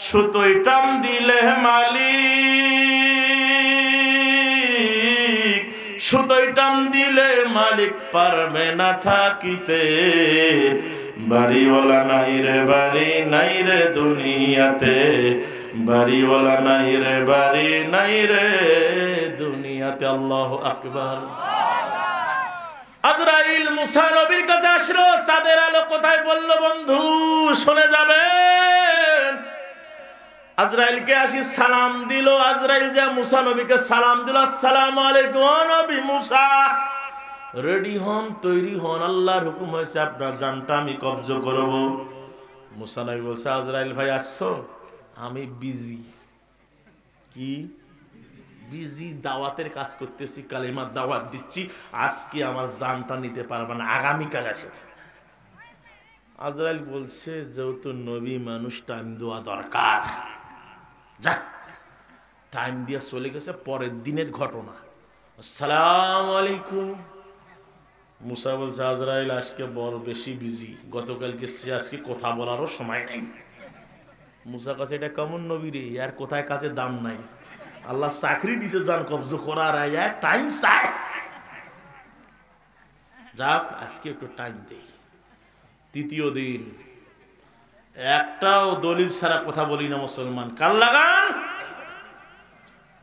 সুতোই টান দিলে মালিক, সুতোই টান দিলে মালিক পারবে না থাকিতে। বাড়িওয়ালা নাই রে বাড়ি নাই রে দুনিয়াতে, বাড়িওয়ালা নাই রে বাড়ি নাই রে দুনিয়াতে। আল্লাহু আকবার। আজরাইল মুসা নবীর কাছে আসলো, চাঁদের আলো কোথায় বলল বন্ধু শুনে যাবেন। আজরাইলকে আসি সালাম দিল, আজরাইল যা মুসা নবীকে সালাম দিল, আসসালামু আলাইকুম নবী মুসা। রেডি হন, তৈরি হন, আল্লাহর হুকুম হয়েছে আপনার জানটা আমি কবজ করব। মুসা নবী বলছে, আজরাইল ভাই আসছো? আমি বিজি। কি বিজি? দাওয়াতের কাজ করতেছি, কালিমার দাওয়াত দিচ্ছি, আজকে আমার জানটা নিতে পারবে না, আগামীকাল আসো। আজরাইল বলছে, যেহেতু নবী মানুষ, টাইম দেওয়া দরকার। যা, টাইম দিয়ে চলে গেছে। পরের দিনের ঘটনা, আসসালামু আলাইকুম। মুসা বলছে, আজরাইল আজকে বড় বেশি বিজি, গতকালকে সে আজকে কথা বলারও সময় নেই। মুসা কাছে, এটা কেমন নবী রে, আর কোথায় কাছে দাম নাই, আল্লাহ চাকরি দিছে জান কবজ করার, টাইম চায়। যাক, আজকে একটু টাইম দেই। তৃতীয় দিন, একটাও দলিল ছাড়া কথা বলি না মুসলমান, কাল লাগান।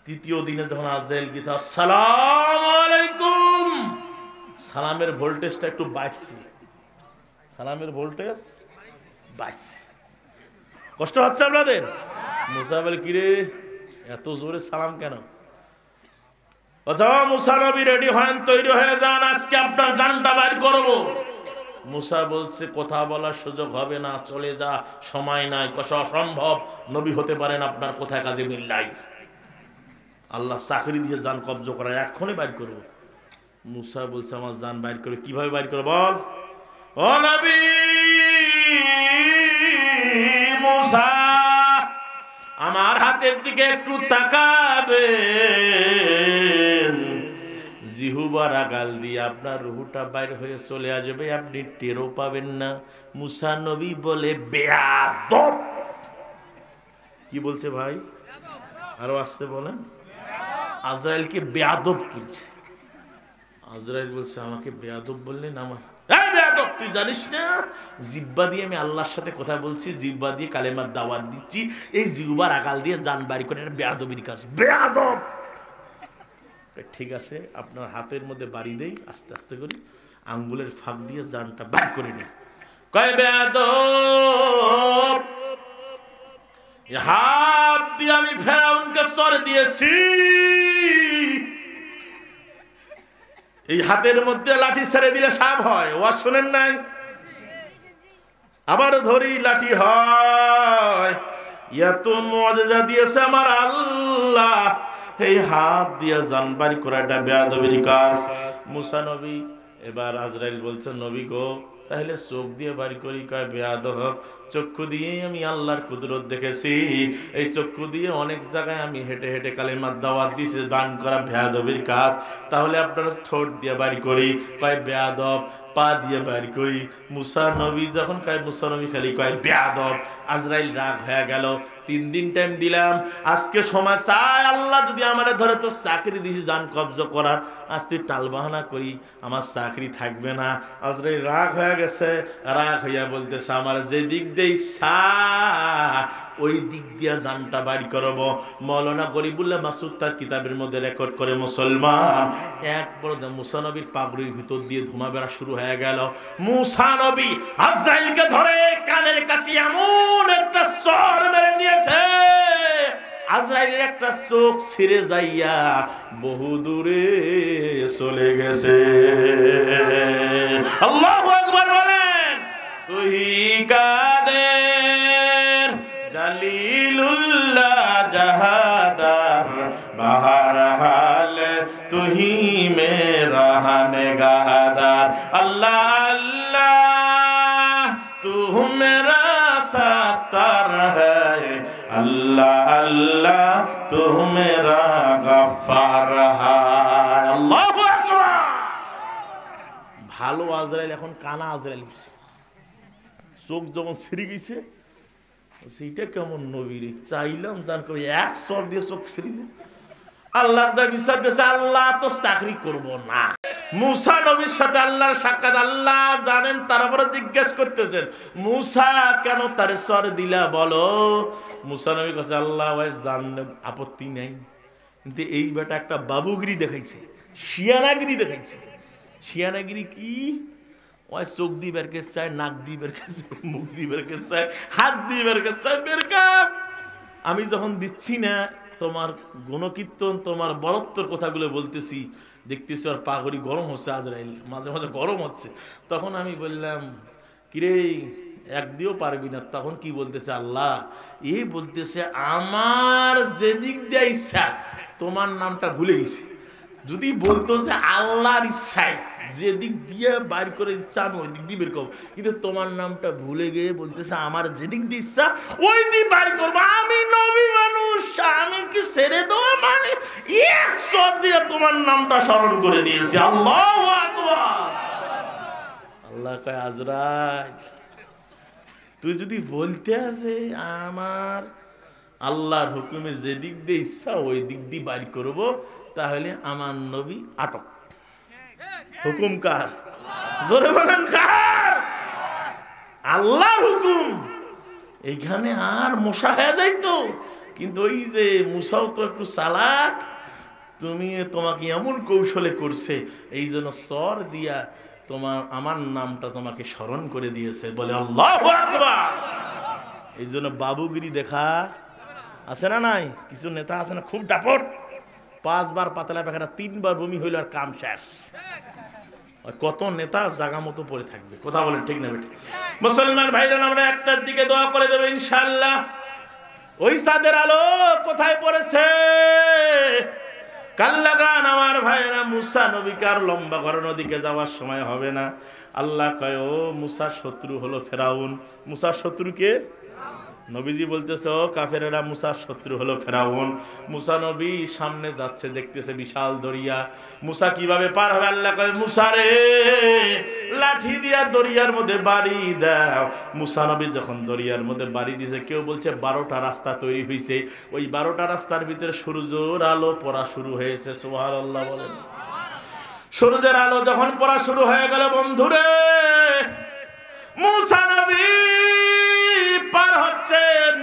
তৃতীয় দিনে যখন আজরাইল গেছে, আসসালামু আলাইকুম, সালামের ভোল্টেজটা একটু বাড়ছে, সালামের ভোল্টেজ বাড়ছে। কষ্ট হচ্ছে আপনাদের? মুসা বলে, কিরে এত জোরে সালাম কেন? মুসা নবী রেডি হন, তৈরি হয়ে যান, আজকে আপনার জানটা বাইর করব। মুসা বলছে, কথা বলার সুযোগ হবে না, চলে যা, সময় নাই, কথা অসম্ভব, নবী হতে পারেন আপনার কোথায় কাজে মিল নাই। আল্লাহ চাকরি দিয়ে জান কবজ করা, এখনই বাইর করব। মুসা বলছে, আমার জান বাইর করে, কিভাবে বাইর করে বল। ও নবী মুসা, আমার হাতের দিকে একটু তাকাবেন, জিহুবা রাগাল দিয়ে আপনার রুহুটা বাইর হয়ে চলে আসবে, আপনি টেরও পাবেন না। মুসা নবী বলে, বেয়াদব। কি বলছে ভাই? আরো আসতে বলেন। আজরাইলকে বেয়াদব বলছে। আজরাইল বলছে, আমাকে বেয়াদব বললেন? আমার বেয়াদব, তুই জানিস না জিহ্বা দিয়ে আমি আল্লাহর সাথে কথা বলছি, জিহ্বা দিয়ে কালেমার দাওয়াত দিচ্ছি, এই জিহ্বার আকাল দিয়ে জান বাড়ি করে, এটা বেয়াদবির কাজ। বেয়াদব। ঠিক আছে, আপনার হাতের মধ্যে বাড়ি দেই, আস্তে আস্তে করি, আঙ্গুলের ফাঁক দিয়ে জানটা বাড়ি করে নি। কয়, বেয়াদব, হাত দিয়ে আমি ফেরাউনকে সর দিয়েছি, এই হাতের মধ্যে লাঠি ছেড়ে দিলে সাপ হয়, ওয়াজ শুনেন নাই? আবার ধরি লাঠি হয়। এত মুআজিজা দিয়েছে আমার আল্লাহ, এই হাত দিয়ে জান বাড়ি করা একটা বেয়াদবির কাজ। মুসা নবী, এবার আজরাইল বলছে, নবী গো, তাহলে চোখ দিয়ে বাড়ি করি। কয়, বেয়াদব, চক্ষু দিয়ে আমি আল্লাহর কুদরত দেখেছি, এই চক্ষু দিয়ে অনেক জায়গায় আমি হেঁটে হেঁটে কালেমার দাওয়াত দিয়েছি, দান করা বেয়াদবির কাজ, তাহলে আপনারা ঠোঁট দিয়ে বাড়ি করি। কয়, বেয়াদব, পা দিয়ে বাড়ি করি। মুসা নবী যখন কয়, মুসা নবী খালি কয় বেয়াদব। আজরাইল রাগ হয়ে গেল। 3 দিন টাইম দিলাম, আজকে সময় চাই, আল্লাহ যদি আমার ধরে তোর চাকরি দিয়েছি জান কবজ করার, আজ তুই টালবাহানা করি, আমার চাকরি থাকবে না। আজরাইল রাগ হয়ে গেছে, রাগ হইয়া বলতেছে, আমার যে দিক দিয়ে ইচ্ছা ওই দিক দিয়া জানটা বাড়ি করব। মৌলানা গরিবুল্লাহ মাসুদ তার কিতাবের মধ্যে রেকর্ড করে, মুসলমান, এক বড় মুসা নবীর পাগড়ির ভিতর দিয়ে ধুমা বেড়া শুরু হয়ে গেল। মুসা নবী আজরাইলকে ধরে কানের কাছে এমন একটা চর মেরে দিয়েছে, আজরাইলের একটা চোখ ছিঁড়ে যাইয়া বহু দূরে চলে গেছে। আল্লাহু আকবার বলেন। তুই কাদের জালিলুল্লাহ জাহাদার বাহার হাল, তুহি মেরা নেগাদার। আল্লাহ আল্লাহ তু মেরা সত্তার হ্যায়, আল্লাহ আল্লাহ তু মেরা গফ্ফার হ্যায়। ভালো আজরাইল এখন কানা আজরাইল, চোখ যখন ছিঁড়ে গেছে, সেইটা কেমন নবীর চাইলাম জান করে এক সর দিয়ে চোখ ছিঁড়ে দিয়ে আল্লাহর যা বিচার দিয়েছে, আল্লাহ তো চাকরি করব না। মুসা নবীর সাথে আল্লাহর সাক্ষাৎ, আল্লাহ জানেন, তারপরে জিজ্ঞেস করতেছেন মুসা কেন তারে সর দিলা বলো। মুসা নবী কাছে আল্লাহ জানেন, আপত্তি নেই, কিন্তু এই বেটা একটা বাবুগিরি দেখাইছে, শিয়ানাগিরি দেখাইছে। শিয়ানাগিরি কি? ওই চোখ দিয়ে বের করতে চায়, নাক দিয়ে বের করতে চায়, মুখ দিয়ে বের করতে চায়, হাত দিয়ে বের করতে চায়, বের কর। আমি যখন দিচ্ছি না তোমার গুণকীর্তন, তোমার বরত্বর কথাগুলো বলতেছি, দেখতেছি আর পাগড়ি গরম হচ্ছে, আজরাইল মাঝে মাঝে গরম হচ্ছে। তখন আমি বললাম কিরে এক দিয়েও পারবি না। তখন কি বলতেছে আল্লাহ, এই বলতেছে আমার যেদিক দিয়ে ইচ্ছা, তোমার নামটা ভুলে গেছি। যদি বলতো যে আল্লাহর ইচ্ছায় যেদিক দিয়ে বাইর করে ইচ্ছা আমি ওই দিক দিয়ে বের করবো, কিন্তু তোমার নামটা ভুলে গিয়ে বলতেছে আমার যেদিক দিয়ে ইচ্ছা ওই দিক বাইর করবো। আমি নবী মানুষ, আমি কি ছেড়ে দেওয়া মানে এক শট দিয়ে তোমার নামটা স্মরণ করে দিয়েছি। আল্লাহু আকবার। আল্লাহ কয় আজরাইল তুই যদি বলতে আছে আমার আল্লাহর হুকুমে যেদিক দিয়ে ইচ্ছা ওই দিক দিয়ে বাইর করবো, তাহলে আমার নবী আটক। হুকুম কার? জোরে বলেন কার? আল্লাহর হুকুম। এইখানে আর মুসা হয়ে যাইতো, কিন্তু ওই যে মুসাও তো একটু চালাক, তোমাকে এমন কৌশলে করছে, এই জন্য সর দিয়া আমার নামটা তোমাকে স্মরণ করে দিয়েছে, বলে আল্লাহু আকবার। এই জন্য বাবুগিরি দেখা আছে না নাই? কিছু নেতা আছে না খুব দাপট, 5 বার পাতলা পায়খানা, 3 বার বমি হইল আর কাম শেষ। কত নেতা জায়গা মতো পড়ে থাকবে। কথা বলেন ঠিক না বেটি? মুসলমান ভাইরা আমরা একটার দিকে দোয়া করে দেব ইনশাআল্লাহ। ওই চাঁদের আলো কোথায় পড়েছে? কাল লাগান আমার ভাইরা, মুসা নবীকে আর লম্বা করানোর দিকে যাওয়ার সময় হবে না। আল্লাহ কয় ও মুসা শত্রু হলো ফেরাউন। মুসার শত্রুকে নবীজি বলতেছে ও কাফেরেরা, মুসার শত্রু হলো ফেরাউন। মুসা নবী সামনে যাচ্ছে, দেখতেছে বিশাল দরিয়া। মুসা কিভাবে পার হবে? আল্লাহ কয় মুসা রে লাঠি দিয়া দরিয়ার মধ্যে বাড়ি দাও। মুসা নবী যখন দরিয়ার মধ্যে বাড়ি দিয়েছে, কেউ বলছে 12টা রাস্তা তৈরি হয়েছে, ওই 12টা রাস্তার ভিতরে সূর্যের আলো পড়া শুরু হয়েছে। সুবহানাল্লাহ বলেন। সূর্যের আলো যখন পড়া শুরু হয়ে গেল বন্ধুরে, মুসা নবী পার হচ্ছেন।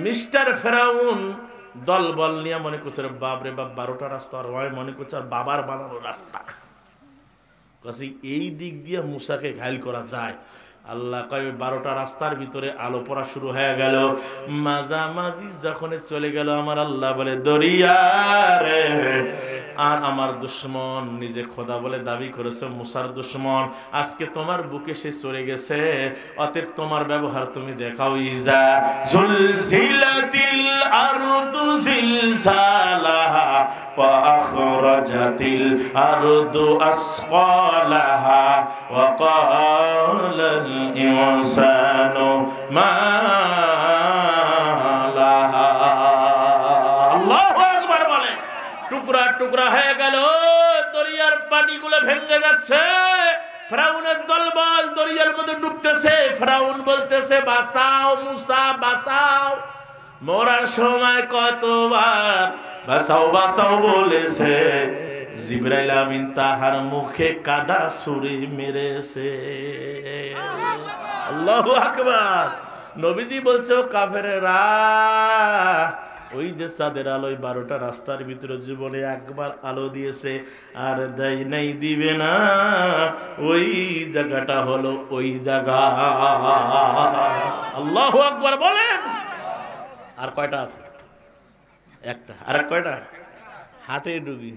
মিস্টার ফেরাউন দলবল নিয়ে মনে করছে বাপ রে বাপ 12টা রাস্তা, আর মনে করছে আর বাবার বানানো রাস্তা, এই দিক দিয়ে মুসাকে ঘায়ল করা যায়। আল্লাহ কয় 12টা রাস্তার ভিতরে আলো পড়া শুরু হয়ে গেল। মাঝামাঝি যখন চলে গেল, আমার আল্লাহ বলে দরিয়া রে, আর আমার দুশ্মন নিজে খোদা বলে দাবি করেছে, মুসার দুশ্মন, আজকে তোমার বুকে সে চলে গেছে, অতএব তোমার ব্যবহার তুমি দেখাও। ইজা জুলজিলাতিল আরদু জিলজালাহা ওয়া আখরাজাতিল আরদু আসকালাহা ওয়া ক্বালাল ইনসানু মা লাহা। আল্লাহু আকবার বলে। টুকরা টুকরা হয়ে গেল, দরিয়ার পানিগুলো ভেঙে যাচ্ছে, ফেরাউনের দলবল দরিয়ার মধ্যে ডুবতেছে। ফেরাউন বলতেছে বাঁচাও মুসা বাঁচাও। মরার সময় কতবার বাঁচাও বাঁচাও বলেছে, জিবরাইল আমিন তাহার মুখে কাদা ছুরি মেরেছে। আল্লাহু আকবার। নবীজি বলছে ও কাফেরেরা, ওই যে চাঁদের আলো 12টা রাস্তার ভিতরে জীবনে একবার আলো দিয়েছে, আর দেয় নাই, দিবে না। ওই জায়গাটা হলো ওই জায়গা। আল্লাহু আকবার বলেন। আর কয়টা আছে? একটা। আর কয়টা? হাটে ডুবি।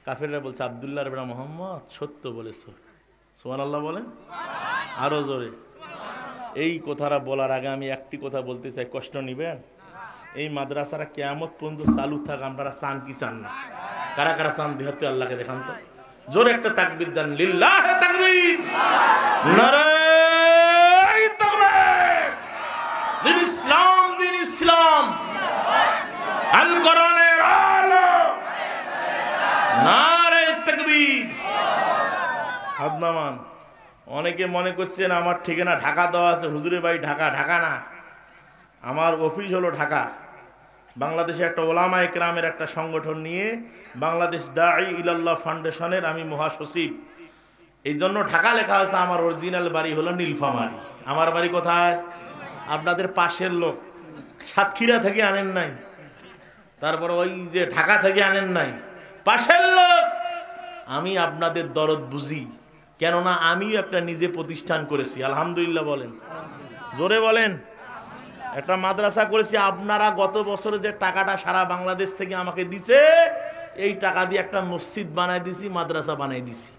কাফেররা বলছে আব্দুল্লাহ বেটা মোহাম্মদ সত্য বলেছো। সুবহানাল্লাহ বলেন আরো জোরে। এই কথাটা বলার আগে আমি একটি কথা বলতে চাই, কষ্ট নিবেন। এই মাদ্রাসারা কিয়ামত পর্যন্ত চালু থাক, আপনারা চান কি চান না? কারা কারা চান দেহাতে আল্লাহকে দেখান তো, জোরে একটা তাকবীর দেন। লিল্লাহি তাকবীর, নারায়ে তাকবীর। দিন ইসলাম, দিন ইসলাম, আল কোরআনের আলো, নারায়ে তাকবীর। হাত নামান। অনেকে মনে করছেন আমার ঠিকানা ঢাকা দেওয়া আছে, হুজুরে ভাই ঢাকা। ঢাকা না, আমার অফিস হলো ঢাকা। বাংলাদেশে একটা ওলামা একরামের একটা সংগঠন নিয়ে বাংলাদেশ দাঈ ইলাল্লাহ ফাউন্ডেশনের আমি মহাসচিব। এই জন্য ঢাকা লেখা হয়েছে। আমার অরিজিনাল বাড়ি হলো নীলফামারী। আমার বাড়ি কোথায়? আপনাদের পাশের লোক, সাতক্ষীরা থেকে আনেন নাই, তারপর ওই যে ঢাকা থেকে আনেন নাই, পাশের লোক। আমি আপনাদের দরদ বুঝি, কেননা আমিও একটা নিজে প্রতিষ্ঠান করেছি। আলহামদুলিল্লাহ বলেন, জোরে বলেন। একটা মাদ্রাসা করেছি। আপনারা গত বছরে যে টাকাটা সারা বাংলাদেশ থেকে আমাকে দিছে, এই টাকা দিয়ে একটা মসজিদ বানাই দিছি, মাদ্রাসা বানাই দিছি।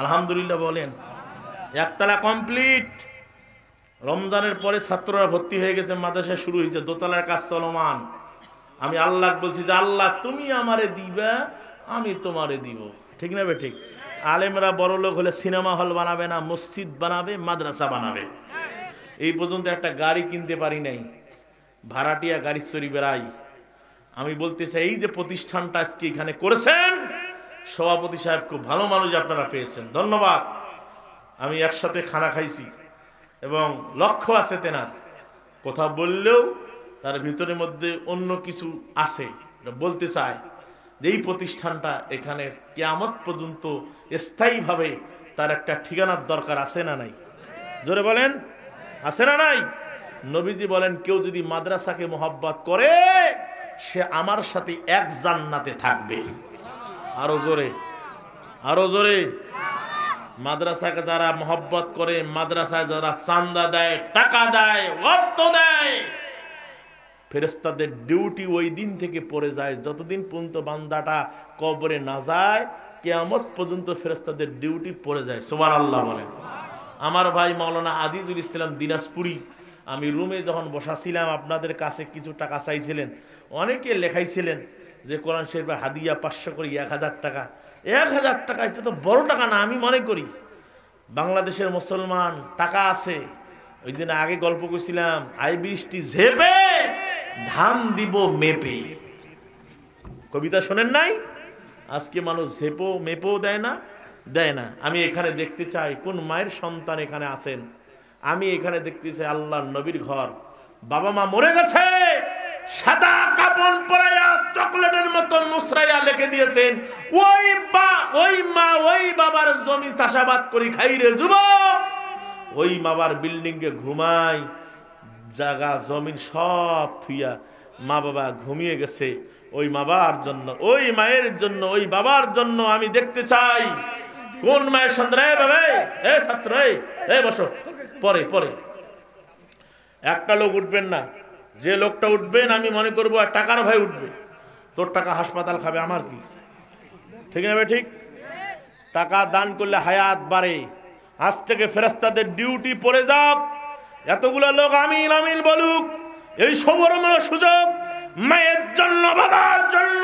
আলহামদুলিল্লাহ বলেন। একতলা কমপ্লিট। রমজানের পরে ছাত্ররা ভর্তি হয়ে গেছে, মাদ্রাসা শুরু হয়েছে, দোতলার কাজ চলমান। আমি আল্লাহ বলছি যে আল্লাহ তুমি আমারে দিবা, আমি তোমারে দিব। ঠিক না বে ঠিক? আলেমরা বড় লোক হলে সিনেমা হল বানাবে না, মসজিদ বানাবে, মাদ্রাসা বানাবে। এই পর্যন্ত একটা গাড়ি কিনতে পারি নাই, ভাড়াটিয়া গাড়ি চড়ি বেড়াই। আমি বলতে চাই, এই যে প্রতিষ্ঠানটা আজকে এখানে করেছেন, সভাপতি সাহেব খুব ভালো মানুষ আপনারা পেয়েছেন, ধন্যবাদ। আমি একসাথে খানা খাইছি এবং লক্ষ্য আছে তেনার। কথা বললেও তার ভিতরের মধ্যে অন্য কিছু আছে, বলতে চায় যে এই প্রতিষ্ঠানটা এখানে কিয়ামত পর্যন্ত স্থায়ীভাবে তার একটা ঠিকানার দরকার আছে না নাই? জোরে বলেন, আছে না নাই? নবীজি বলেন, কেউ যদি মাদ্রাসাকে মোহাব্বত করে, সে আমার সাথে এক জান্নাতে থাকবে। আরো জোরে, আরো জোরে। মাদ্রাসাকে যারা মোহাব্বত করে, মাদ্রাসায় যারা চান্দা দেয়, টাকা দেয়, অর্থ দেয়, ফেরেশতাদের ডিউটি ওই দিন থেকে পড়ে যায় যতদিন পর্যন্ত বান্দাটা কবরে না যায়, কিয়ামত পর্যন্ত ফেরেশতাদের ডিউটি পড়ে যায়। সুবহানাল্লাহ বলেন। আমার ভাই মাওলানা আজিজুল ইসলাম দিনাজপুরি, আমি রুমে যখন বসাছিলাম, আপনাদের কাছে কিছু টাকা চাইছিলেন, অনেকে লেখাইছিলেন যে কোরআন শরীফে হাদিয়া 500 করে, 1000 টাকা। 1000 টাকা এটা তো বড় টাকা না, আমি মনে করি। বাংলাদেশের মুসলমান টাকা আছে। ওই দিন আগে গল্প করছিলাম, আই বৃষ্টি ঝেপে ধান দিব মেপে, কবিতা শোনেন নাই? আজকে মানুষ ঝেপো মেপেও দেয় না, দেয় না। আমি এখানে দেখতে চাই কোন মায়ের সন্তান এখানে আছেন। আমি এখানে দেখতে চাই আল্লাহর নবীর ঘর, বাবা মা মরে গেছে, সাদা কাপড় পরাইয়া চকলেটের মতো মুসরাইয়া লিখে দিয়েছেন, ওই মা ওই বাবার জমি চাষাবাদ করি খাই রে যুবক। ওই বাবার বিল্ডিং এ ঘুমাই, জায়গা জমিন সব থুইয়া মা বাবা ঘুমিয়ে গেছে। ওই বাবার জন্য, ওই মায়ের জন্য, ওই বাবার জন্য আমি দেখতে চাই কোন মায়ের সন্তান। এ ছাত্র, এ বসো, পরে পরে একটা লোক উঠবেন না। যে লোকটা উঠবেন আমি মনে করবো আর টাকার ভাই উঠবে। তোর টাকা হাসপাতাল খাবে, আমার কি? ঠিক না? ঠিক। টাকা দান করলে হায়াত বাড়ে। আজ থেকে ফেরেশতাদের ডিউটি পড়ে যাক, এতগুলো লোক আমিন আমিন বলুক। এই সবরময় সুযোগ মায়ের জন্য, বাবার জন্য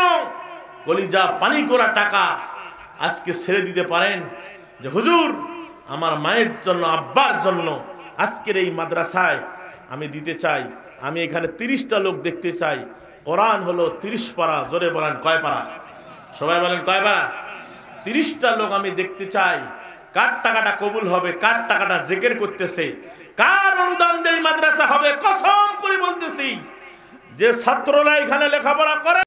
কলিজা পানি করা টাকা আজকে ছেড়ে দিতে পারেন যে হুজুর আমার মায়ের জন্য, আব্বার জন্য আজকের এই মাদ্রাসায় আমি দিতে চাই। আমি এখানে 30টা লোক দেখতে চাই। কোরআন হলো 30 পারা। জোরে বলেন কয় পারা? সবাই বলেন কয় পারা? 30টা লোক আমি দেখতে চাই। কার টাকাটা কবুল হবে, কার টাকাটা জিকির করতেছে, কার অনুদান দিয়ে মাদ্রাসা হবে। কসম করে বলতেছি, যে ছাত্ররা এখানে লেখাপড়া করে